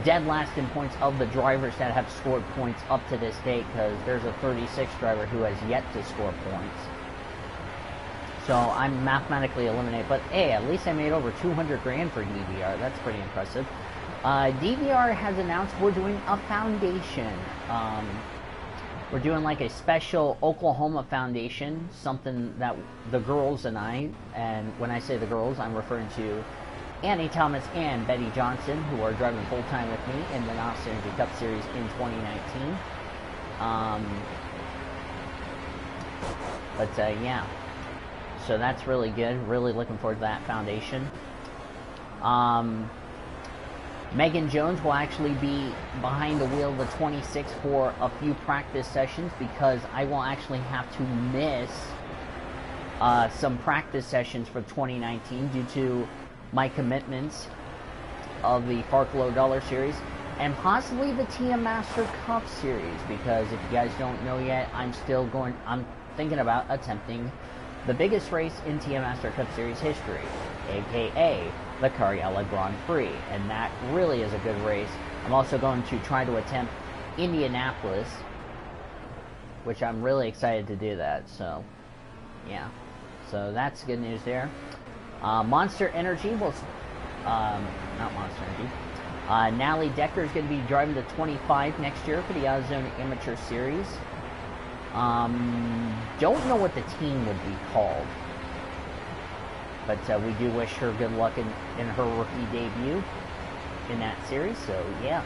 dead last in points of the drivers that have scored points up to this date, because there's a 36 driver who has yet to score points. So I'm mathematically eliminated. But hey, at least I made over 200 grand for DVR. That's pretty impressive. DVR has announced we're doing a foundation. We're doing like a special Oklahoma foundation, something that the girls and I, and when I say the girls, I'm referring to Annie Thomas and Betty Johnson, who are driving full-time with me in the Knox Energy Cup Series in 2019. Yeah, so that's really good. Really looking forward to that foundation. Megan Jones will actually be behind the wheel of the 26 for a few practice sessions, because I will actually have to miss some practice sessions for 2019 due to my commitments of the Farklow Dollar Series and possibly the TM Master Cup Series, because if you guys don't know yet, I'm thinking about attempting the biggest race in TM Master Cup Series history, aka the Cariella Grand Prix, and that really is a good race. I'm also going to try to attempt Indianapolis, which I'm really excited to do that, so yeah. So that's good news there. Monster Energy will, not Monster Energy, Natalie Decker is going to be driving the 25 next year for the AutoZone Amateur Series. Don't know what the team would be called, but we do wish her good luck in her rookie debut in that series, so yeah.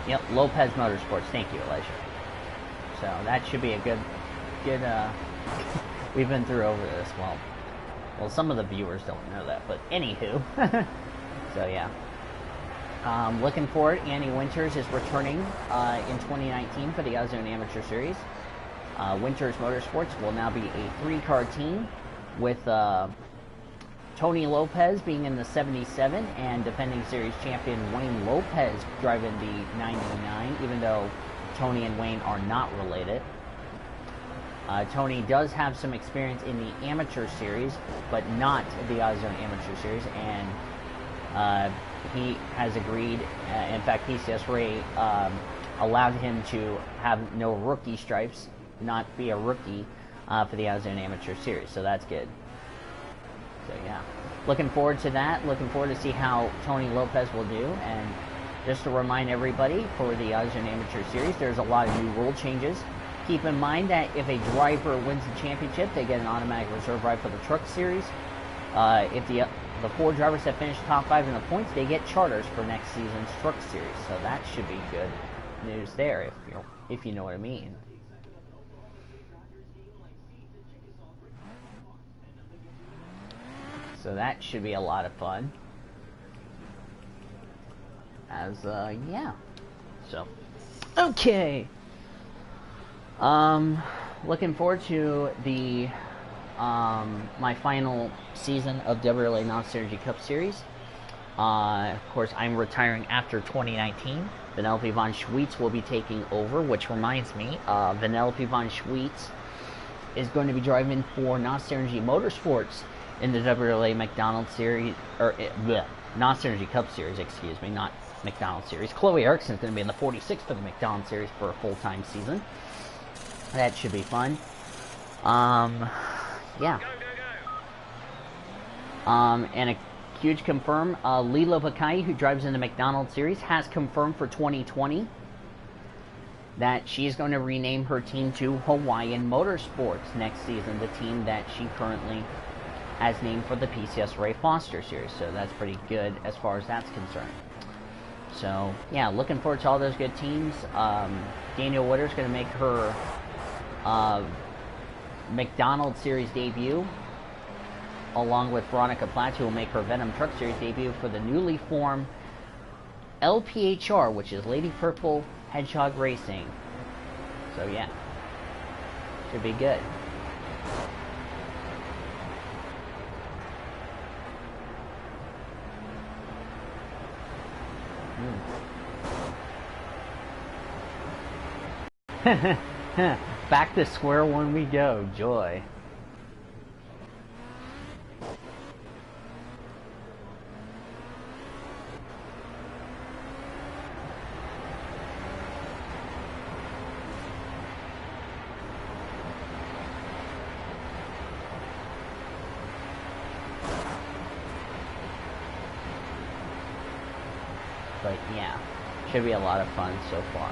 Yep, Lopez Motorsports. Thank you, Elijah. So that should be a good We've been through over this. Well, some of the viewers don't know that, but anywho. So yeah. Looking forward, Annie Winters is returning in 2019 for the Ozone Amateur Series. Winters Motorsports will now be a 3-car team with Tony Lopez being in the 77 and defending series champion Wayne Lopez driving the 99, even though Tony and Wayne are not related. Tony does have some experience in the amateur series, but not the Ozone Amateur Series, and he has agreed. In fact, PCSRA allowed him to have no rookie stripes, not be a rookie for the Ozone Amateur Series, so that's good. So yeah, looking forward to that. Looking forward to see how Tony Lopez will do. And just to remind everybody, for the Ozone Amateur Series, there's a lot of new rule changes. Keep in mind that if a driver wins the championship, they get an automatic reserve ride for the Truck Series. If the 4 drivers that finish top 5 in the points, they get charters for next season's Truck Series. So that should be good news there, if you know what I mean. So that should be a lot of fun. Yeah. So, okay. Looking forward to the my final season of WRLA Non-Synergy Cup Series. Of course, I'm retiring after 2019. Vanellope von Schweetz will be taking over, which reminds me, Vanellope von Schweetz is going to be driving for Non-Synergy Motorsports in the WRLA McDonald Series, or Non-Synergy Cup Series, excuse me, not McDonald Series. Chloe Erickson is going to be in the 46th for the McDonald Series for a full-time season. That should be fun. Yeah. And a huge confirm, Lila Bakai, who drives in the McDonald Series, has confirmed for 2020 that she is going to rename her team to Hawaiian Motorsports next season, the team that she currently has named for the PCSRA Foster Series. So that's pretty good as far as that's concerned. So, yeah, looking forward to all those good teams. Daniel Witter's going to make her McDonald Series debut, along with Veronica Platt, who will make her Venom Truck Series debut for the newly formed LPHR, which is Lady Purple Hedgehog Racing. So, yeah, should be good. Back to square one we go. Joy. But yeah, should be a lot of fun so far.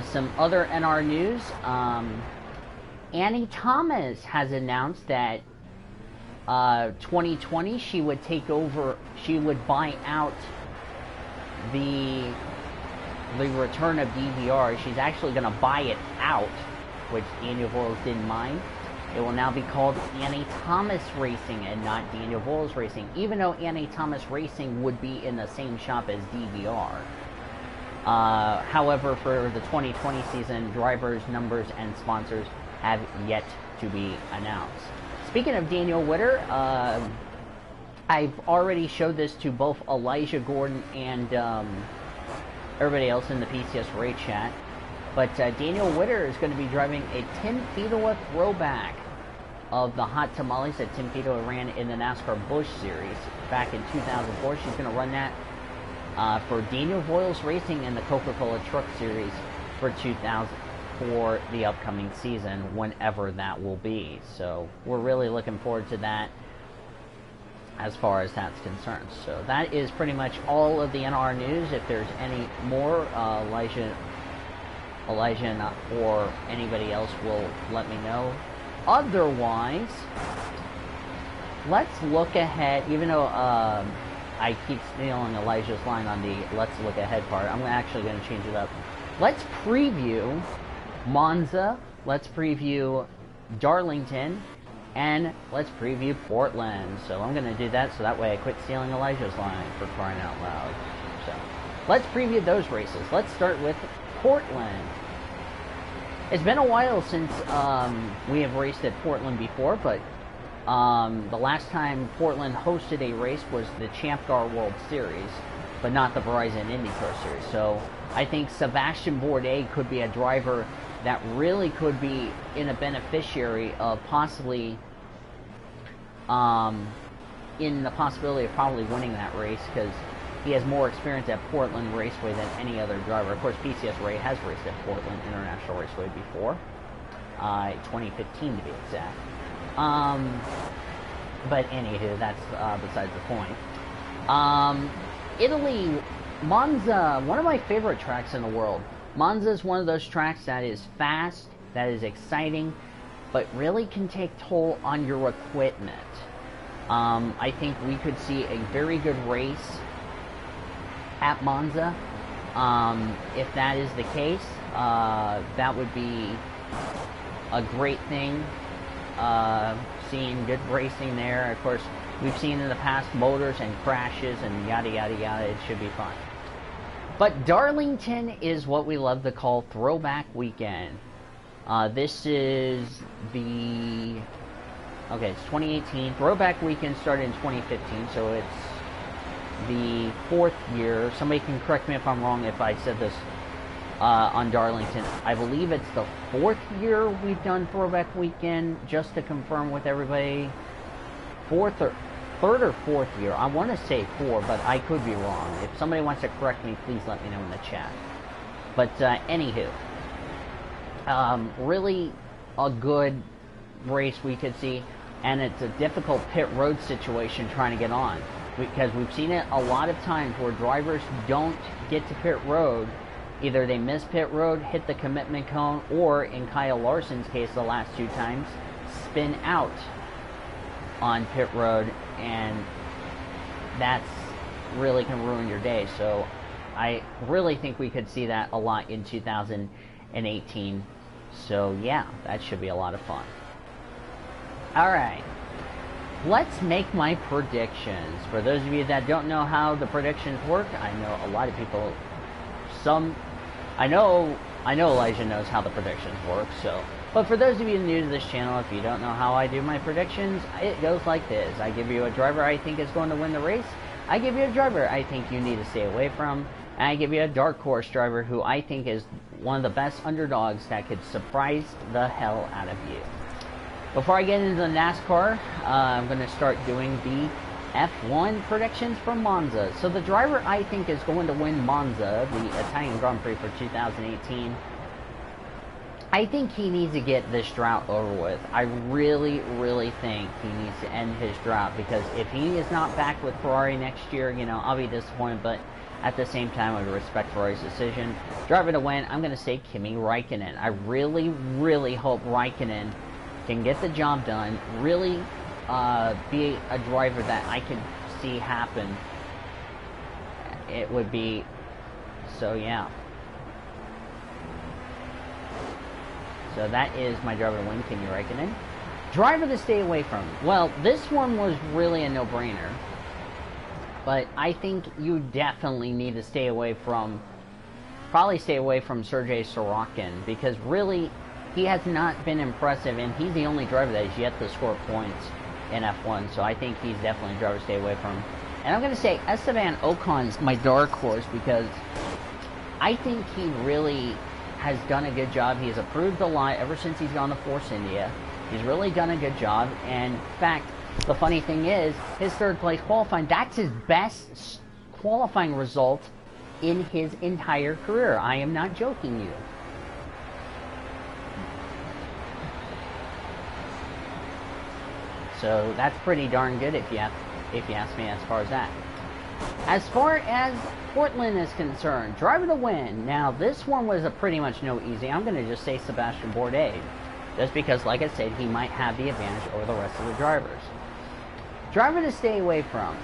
Some other NR news. Annie Thomas has announced that 2020 she would take over, she would buy out the return of DVR. She's actually going to buy it out, which Daniel Voiles didn't mind. It will now be called Annie Thomas Racing and not Daniel Voiles Racing, even though Annie Thomas Racing would be in the same shop as DVR. However, for the 2020 season, drivers, numbers, and sponsors have yet to be announced. Speaking of Daniel Witter, I've already showed this to both Elijah Gordon and everybody else in the PCSRA chat, but Daniel Witter is going to be driving a Tim Fidoa throwback of the Hot Tamales that Tim Fidoa ran in the NASCAR Busch Series back in 2004. She's going to run that for Daniel Voiles Racing in the Coca-Cola Truck Series for for the upcoming season, whenever that will be. So we're really looking forward to that as far as that's concerned. So that is pretty much all of the NR news. If there's any more, Elijah or anybody else will let me know. Otherwise, let's look ahead. Even though I keep stealing Elijah's line on the let's look ahead part, I'm actually going to change it up. Let's preview Monza. Let's preview Darlington, and let's preview Portland. So I'm going to do that so that way I quit stealing Elijah's line, for crying out loud. So let's preview those races. Let's start with Portland. It's been a while since we have raced at Portland before, but the last time Portland hosted a race was the Champ Car World Series, but not the Verizon IndyCar Series. So I think Sebastian Bourdais could be a driver that really could be in a beneficiary of possibly in the possibility of probably winning that race, because he has more experience at Portland Raceway than any other driver. Of course, PCSRA has raced at Portland International Raceway before, 2015 to be exact. But anywho, that's besides the point. Italy, Monza, one of my favorite tracks in the world. Monza is one of those tracks that is fast, that is exciting, but really can take toll on your equipment. I think we could see a very good race at Monza. If that is the case, that would be a great thing. Seeing good racing there. Of course, we've seen in the past motors and crashes and yada yada yada. It should be fun. But Darlington is what we love to call Throwback Weekend. This is the... Okay, it's 2018. Throwback Weekend started in 2015, so it's the 4th year. Somebody can correct me if I'm wrong if I said this on Darlington. I believe it's the 4th year we've done Throwback Weekend, just to confirm with everybody. 3rd or 4th year. I want to say 4, but I could be wrong. If somebody wants to correct me, please let me know in the chat. But anywho, really a good race we could see, and it's a difficult pit road situation trying to get on, because we've seen it a lot of times where drivers don't get to pit road. Either they miss pit road, hit the commitment cone, or in Kyle Larson's case the last 2 times, spin out on pit road, and that's really can ruin your day. So I really think we could see that a lot in 2018. So yeah, that should be a lot of fun. Alright, let's make my predictions. For those of you that don't know how the predictions work, I know a lot of people, I know Elijah knows how the predictions work, so. But for those of you new to this channel, if you don't know how I do my predictions, it goes like this. I give you a driver I think is going to win the race. I give you a driver I think you need to stay away from. And I give you a dark horse driver who I think is one of the best underdogs that could surprise the hell out of you. Before I get into the NASCAR, I'm going to start doing the F1 predictions for Monza. So the driver I think is going to win Monza, the Italian Grand Prix for 2018, I think he needs to get this drought over with. I really, really think he needs to end his drought, because if he is not back with Ferrari next year, you know, I'll be disappointed, but at the same time, I respect Ferrari's decision. Driver to win, I'm going to say Kimi Räikkönen. I really, really hope Räikkönen can get the job done, really be a driver that I can see happen. It would be, so yeah. So that is my driver to win, Kimi Räikkönen. Driver to stay away from. Well, this one was really a no-brainer. But I think you definitely need to stay away from, probably stay away from Sergei Sorokin, because really, he has not been impressive, and he's the only driver that has yet to score points in F1, so I think he's definitely a driver to stay away from. And I'm going to say Esteban Ocon's my dark horse, because I think he really has done a good job. He has improved a lot ever since he's gone to Force India. He's really done a good job, and in fact, the funny thing is, his 3rd place qualifying, that's his best qualifying result in his entire career. I am not joking you. So that's pretty darn good if you ask me as far as that. As far as Portland is concerned, driver to win. Now this one was a pretty much no easy. I'm going to just say Sebastian Bourdais, just because, like I said, he might have the advantage over the rest of the drivers. Driver to stay away from.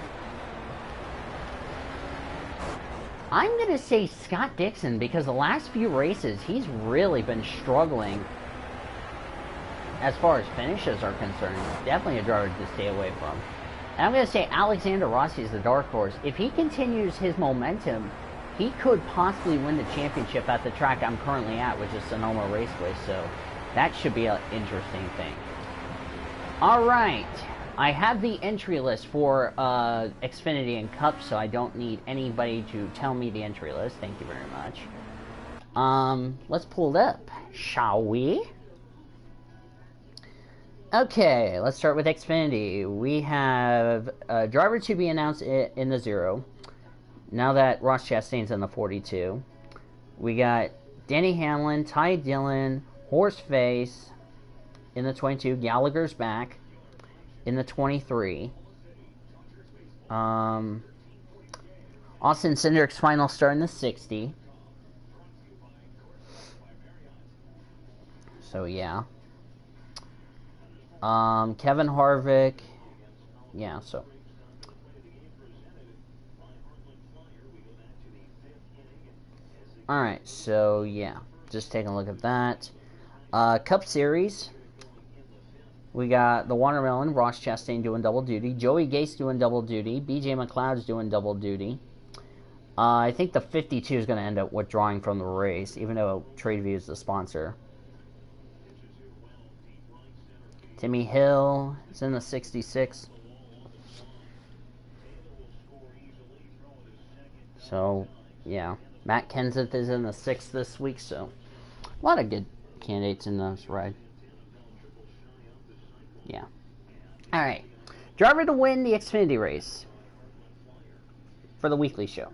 I'm going to say Scott Dixon, because the last few races, he's really been struggling as far as finishes are concerned, definitely a driver to stay away from. And I'm going to say Alexander Rossi is the dark horse. If he continues his momentum, he could possibly win the championship at the track I'm currently at, which is Sonoma Raceway. So that should be an interesting thing. All right. I have the entry list for Xfinity and Cup, so I don't need anybody to tell me the entry list. Thank you very much. Let's pull it up, shall we? Okay, let's start with Xfinity. We have a driver to be announced in the 0. Now that Ross Chastain's in the 42. We got Denny Hamlin, Ty Dillon, Horseface in the 22. Gallagher's back in the 23. Austin Cindric's final start in the 60. So, yeah. Kevin Harvick. Yeah, so. Alright, so, yeah. Just taking a look at that. Cup Series. We got the Watermelon, Ross Chastain doing double duty. Joey Gase doing double duty. BJ McLeod's doing double duty. I think the 52 is going to end up withdrawing from the race, even though TradeView is the sponsor. Timmy Hill is in the 66. So, yeah. Matt Kenseth is in the 6th this week, so a lot of good candidates in this ride. Yeah. Alright. Driver to win the Xfinity race for the weekly show.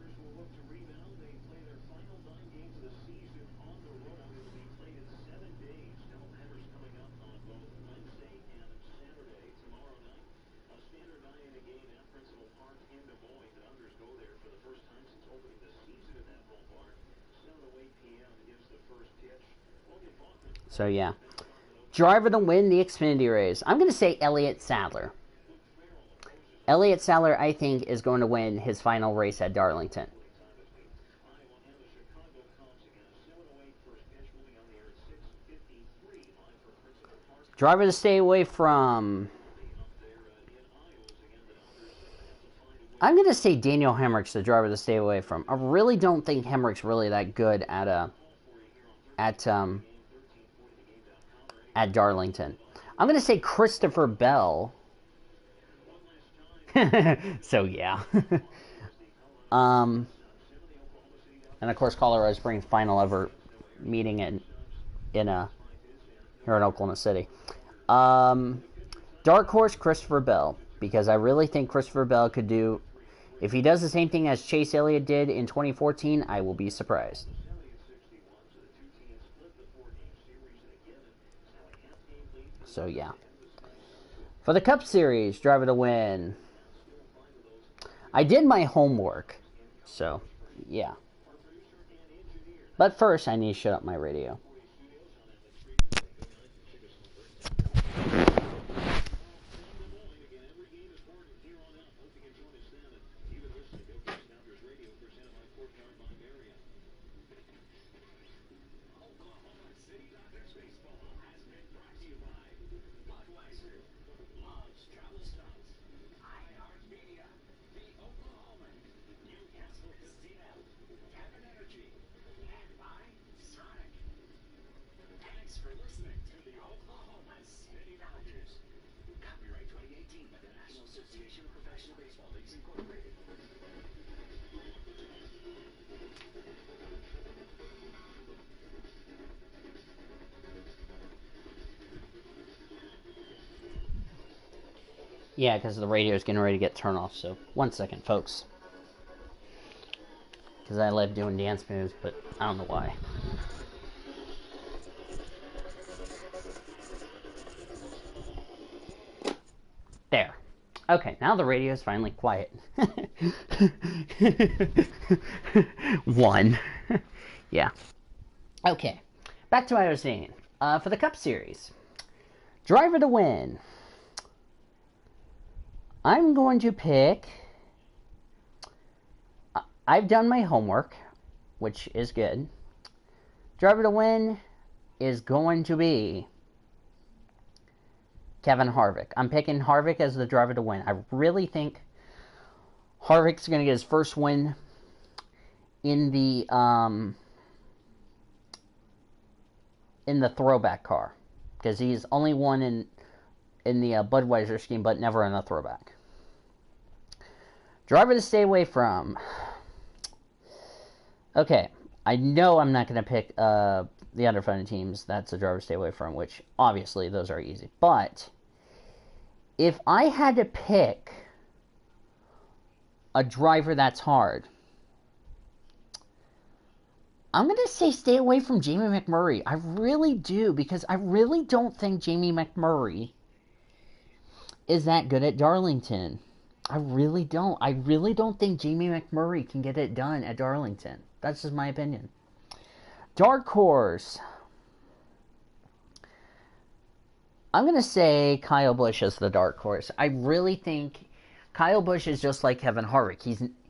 So, yeah. Driver to win the Xfinity race. I'm going to say Elliott Sadler. Elliott Sadler, I think, is going to win his final race at Darlington. Driver to stay away from... I'm going to say Daniel Hemrick's the driver to stay away from. I really don't think Hemrick's really that good at Darlington. I'm going to say Christopher Bell. So, yeah. And, of course, Colorado Springs' final ever meeting here in Oklahoma City. Dark horse, Christopher Bell. Because I really think Christopher Bell could do... If he does the same thing as Chase Elliott did in 2014, I will be surprised. So, yeah. For the Cup Series, driver to win. I did my homework. So, yeah. But first, I need to shut up my radio. Yeah, because the radio is getting ready to get turned off. So, 1 second, folks. Because I love doing dance moves, but I don't know why. There. Okay, now the radio is finally quiet. 1. Yeah. Okay. Back to what I was saying. For the Cup Series. Driver to win. I'm going to pick... I've done my homework, which is good. Driver to win is going to be Kevin Harvick. I'm picking Harvick as the driver to win. I really think Harvick's going to get his first win in the throwback car, because he's only won in the Budweiser scheme, but never in a throwback. Driver to stay away from. Okay, I know I'm not going to pick the underfunded teams. That's a driver to stay away from, which obviously those are easy. But if I had to pick a driver that's hard, I'm going to say stay away from Jamie McMurray. I really do, because I really don't think Jamie McMurray is that good at Darlington. I really don't. I really don't think Jamie McMurray can get it done at Darlington. That's just my opinion. Dark horse. I'm going to say Kyle Busch is the dark horse. I really think Kyle Busch is just like Kevin Harvick.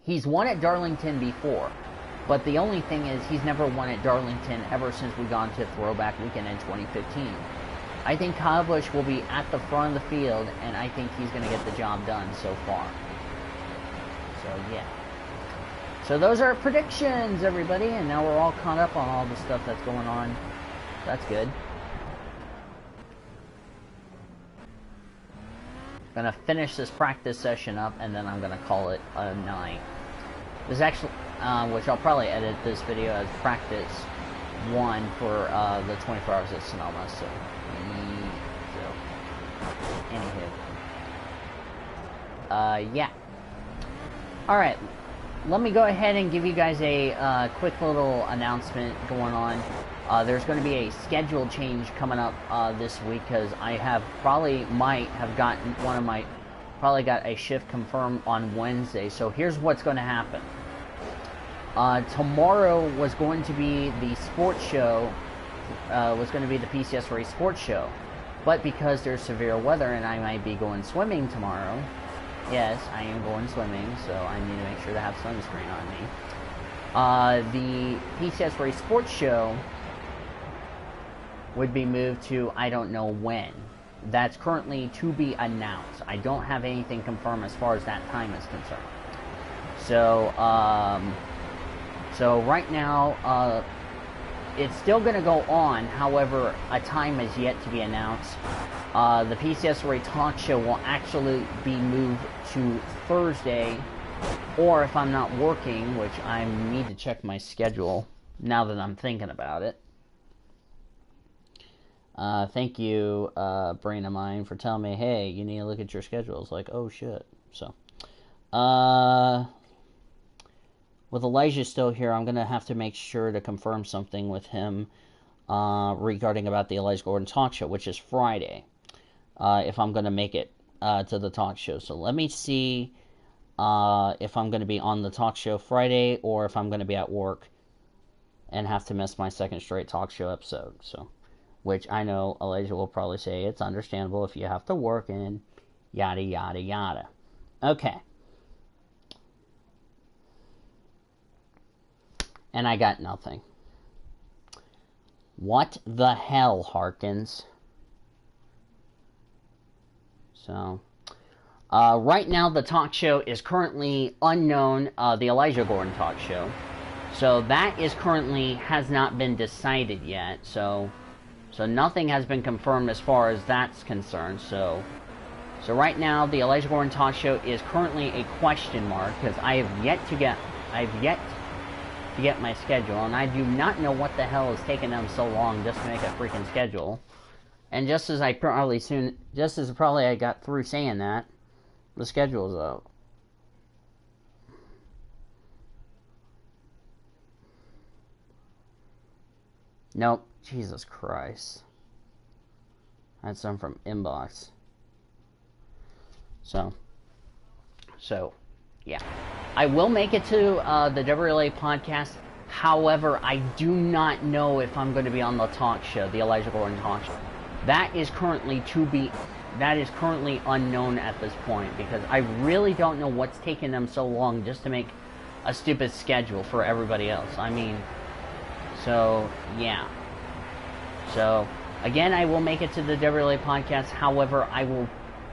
He's won at Darlington before. But the only thing is, he's never won at Darlington ever since we gone to Throwback Weekend in 2015. I think Kyle Busch will be at the front of the field, and I think he's going to get the job done so far. So, yeah. So those are predictions, everybody, and now we're all caught up on all the stuff that's going on. That's good. Gonna finish this practice session up, and then I'm gonna call it a night. This actually, which I'll probably edit this video as practice 1 for the 24 hours at Sonoma. So anywho, yeah. All right, let me go ahead and give you guys a quick little announcement going on. There's going to be a schedule change coming up this week, because I might have gotten probably got a shift confirmed on Wednesday. So here's what's going to happen. Tomorrow was going to be the sports show, was going to be the PCSRA sports show. But because there's severe weather and I might be going swimming tomorrow, yes, I am going swimming, so I need to make sure to have sunscreen on me. The PCSRA sports show would be moved to I don't know when. That's currently to be announced. I don't have anything confirmed as far as that time is concerned. So, so right now, it's still going to go on. However, a time is yet to be announced. The PCSRA talk show will actually be moved to Thursday, or if I'm not working, which I need to check my schedule now that I'm thinking about it. Thank you, brain of mine, for telling me, hey, you need to look at your schedule. It's like, oh shit. So, with Elijah still here, I'm going to have to make sure to confirm something with him regarding about the Elijah Gordon talk show, which is Friday, if I'm going to make it to the talk show. So let me see if I'm going to be on the talk show Friday, or if I'm going to be at work and have to miss my second straight talk show episode. So, which I know Elijah will probably say it's understandable if you have to work and yada, yada, yada. Okay. And I got nothing. What the hell, Harkins? So, right now the talk show is currently unknown, the Elijah Gordon talk show. So that is currently, has not been decided yet. So nothing has been confirmed as far as that's concerned. So right now the Elijah Gordon talk show is currently a question mark, because I have yet to get my schedule, and I do not know what the hell is taking them so long just to make a freaking schedule. And just as I got through saying that, the schedule's out. Nope. Jesus Christ. That's some from inbox. So, yeah. I will make it to the WLA podcast. However, I do not know if I'm going to be on the talk show, the Elijah Gordon talk show. That is currently unknown at this point, because I really don't know what's taking them so long just to make a stupid schedule for everybody else. I mean, so, yeah. So, Again, I will make it to the WLA podcast. However,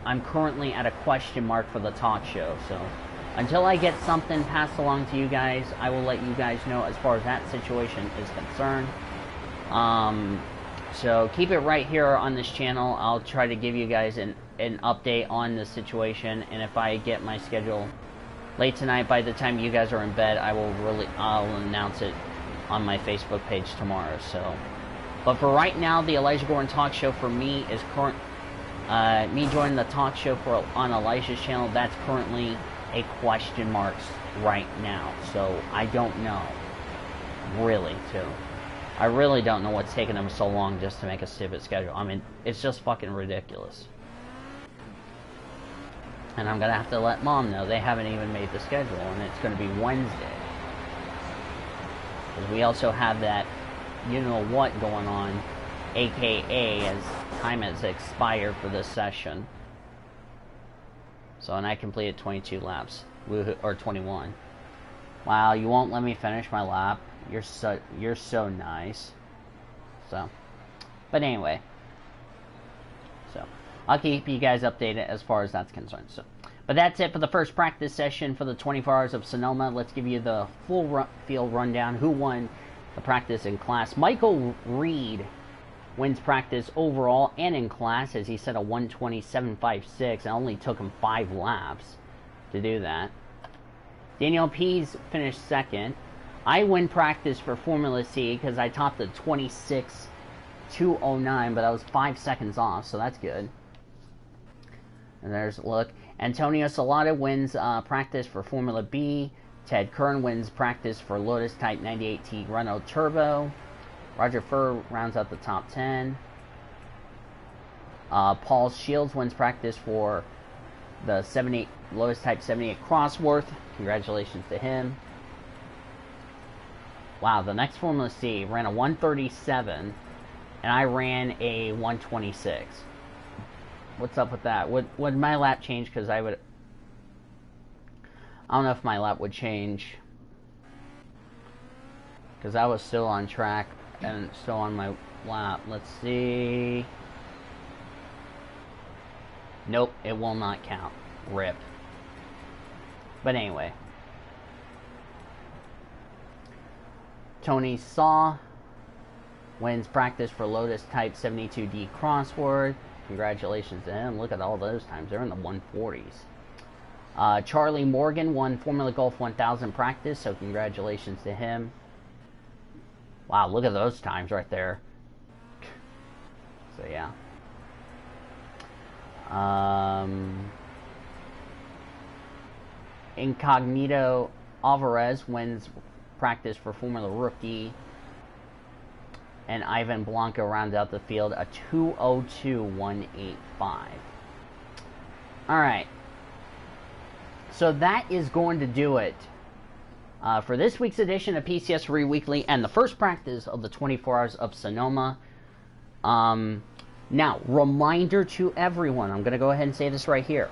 I'm currently at a question mark for the talk show. So until I get something passed along to you guys, I will let you guys know as far as that situation is concerned. So keep it right here on this channel. I'll try to give you guys an update on the situation, and if I get my schedule late tonight, by the time you guys are in bed, I'll announce it on my Facebook page tomorrow. So, but for right now, the Elijah Gordon talk show for me is me joining the talk show on Elijah's channel. That's currently a question mark right now. So I don't know, really, too. I really don't know what's taking them so long just to make a stupid schedule. I mean, it's just fucking ridiculous. And I'm going to have to let Mom know they haven't even made the schedule, and it's going to be Wednesday. Because we also have that you-know-what going on, a.k.a. as time has expired for this session. So, and I completed 22 laps. Or 21. Wow, you won't let me finish my lap. You're so nice. So, but anyway. So, I'll keep you guys updated as far as that's concerned. So, but that's it for the first practice session for the 24 Hours of Sonoma. Let's give you the full field rundown. Who won the practice in class? Michael Reed wins practice overall and in class, as he set a 1:27.56. It only took him 5 laps to do that. Daniel Pease finished second. I win practice for Formula C because I topped the 26.209, but I was 5 seconds off, so that's good. And there's a look. Antonio Salata wins practice for Formula B. Ted Kern wins practice for Lotus Type 98T Renault Turbo. Roger Furr rounds out the top 10. Paul Shields wins practice for the Lotus Type 78 Crossworth. Congratulations to him. Wow, the next Formula C ran a 137, and I ran a 126. What's up with that? Would my lap change? Because I don't know if my lap would change. Because I was still on track and still on my lap. Let's see. Nope, it will not count. RIP. But anyway. Tony Saw wins practice for Lotus Type 72D Crossword. Congratulations to him. Look at all those times. They're in the 140s. Charlie Morgan won Formula Golf 1000 practice, so congratulations to him. Wow, look at those times right there. So, yeah. Incognito Alvarez wins practice for Formula Rookie, and Ivan Blanco rounds out the field a 2:02.185. Alright, so that is going to do it for this week's edition of PCSRA Weekly and the first practice of the 24 Hours of Sonoma. Now, reminder to everyone, I'm going to go ahead and say this right here.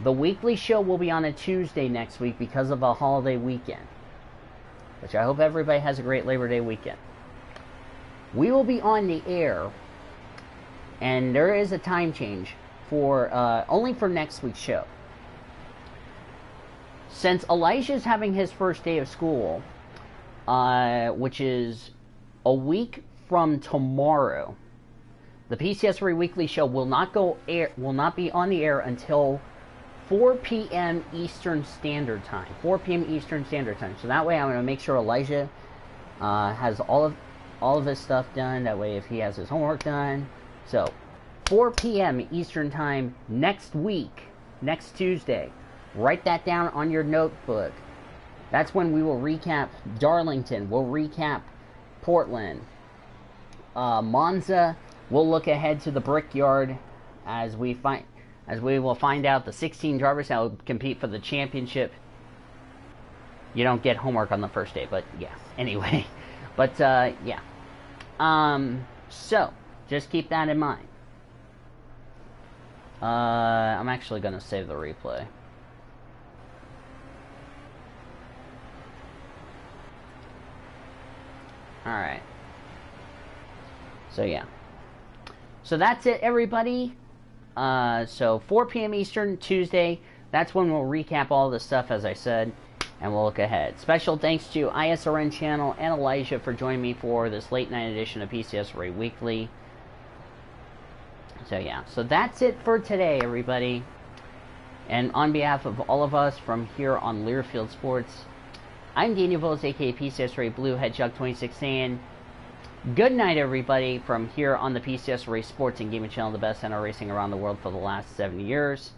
The weekly show will be on a Tuesday next week because of a holiday weekend, which I hope everybody has a great Labor Day weekend. We will be on the air, and there is a time change for only for next week's show. Since Elijah is having his first day of school, which is a week from tomorrow, the PCSRA Weekly Show will not be on the air until 4 p.m. Eastern Standard Time. 4 p.m. Eastern Standard Time. So that way, I'm going to make sure Elijah has all of his stuff done. That way, if he has his homework done. So, 4 p.m. Eastern Time next week, next Tuesday. Write that down on your notebook. That's when we will recap Darlington. We'll recap Portland. Monza. We'll look ahead to the Brickyard as we will find out the 16 drivers that will compete for the championship. You don't get homework on the first day, but yeah. Anyway, but yeah. So just keep that in mind. I'm actually gonna save the replay. All right. So yeah. So that's it, everybody. So 4 p.m. Eastern, Tuesday. That's when we'll recap all this stuff, as I said, and we'll look ahead. Special thanks to ISRN Channel and Elijah for joining me for this late night edition of PCSRA Weekly. So yeah, so that's it for today, everybody. And on behalf of all of us from here on Learfield Sports, I'm Daniel Villas, aka PCSRA Blue Hedgehog 26, saying good night, everybody, from here on the PCSRA Sports and Gaming Channel, the best NR racing around the world for the last 7 years.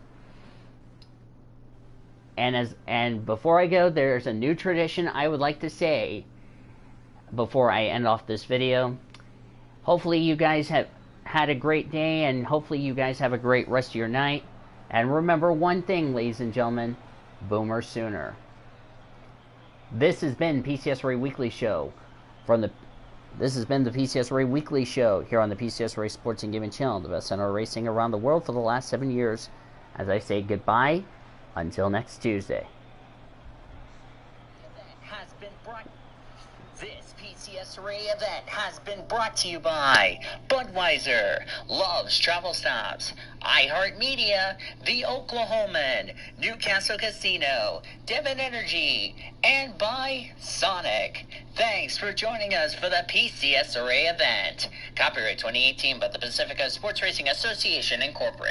And before I go, there's a new tradition I would like to say before I end off this video. Hopefully you guys have had a great day, and hopefully you guys have a great rest of your night. And remember one thing, ladies and gentlemen, Boomer Sooner. This has been PCSRA Weekly Show This has been the PCSRA Weekly Show here on the PCSRA Sports and Gaming Channel, the best center racing around the world for the last 7 years. As I say goodbye until next Tuesday. This PCSRA event has been brought to you by Budweiser, Love's Travel Stops, iHeartMedia, The Oklahoman, Newcastle Casino, Devon Energy, and by Sonic. Thanks for joining us for the PCSRA event. Copyright 2018 by the Pacifica Sports Racing Association, Incorporated.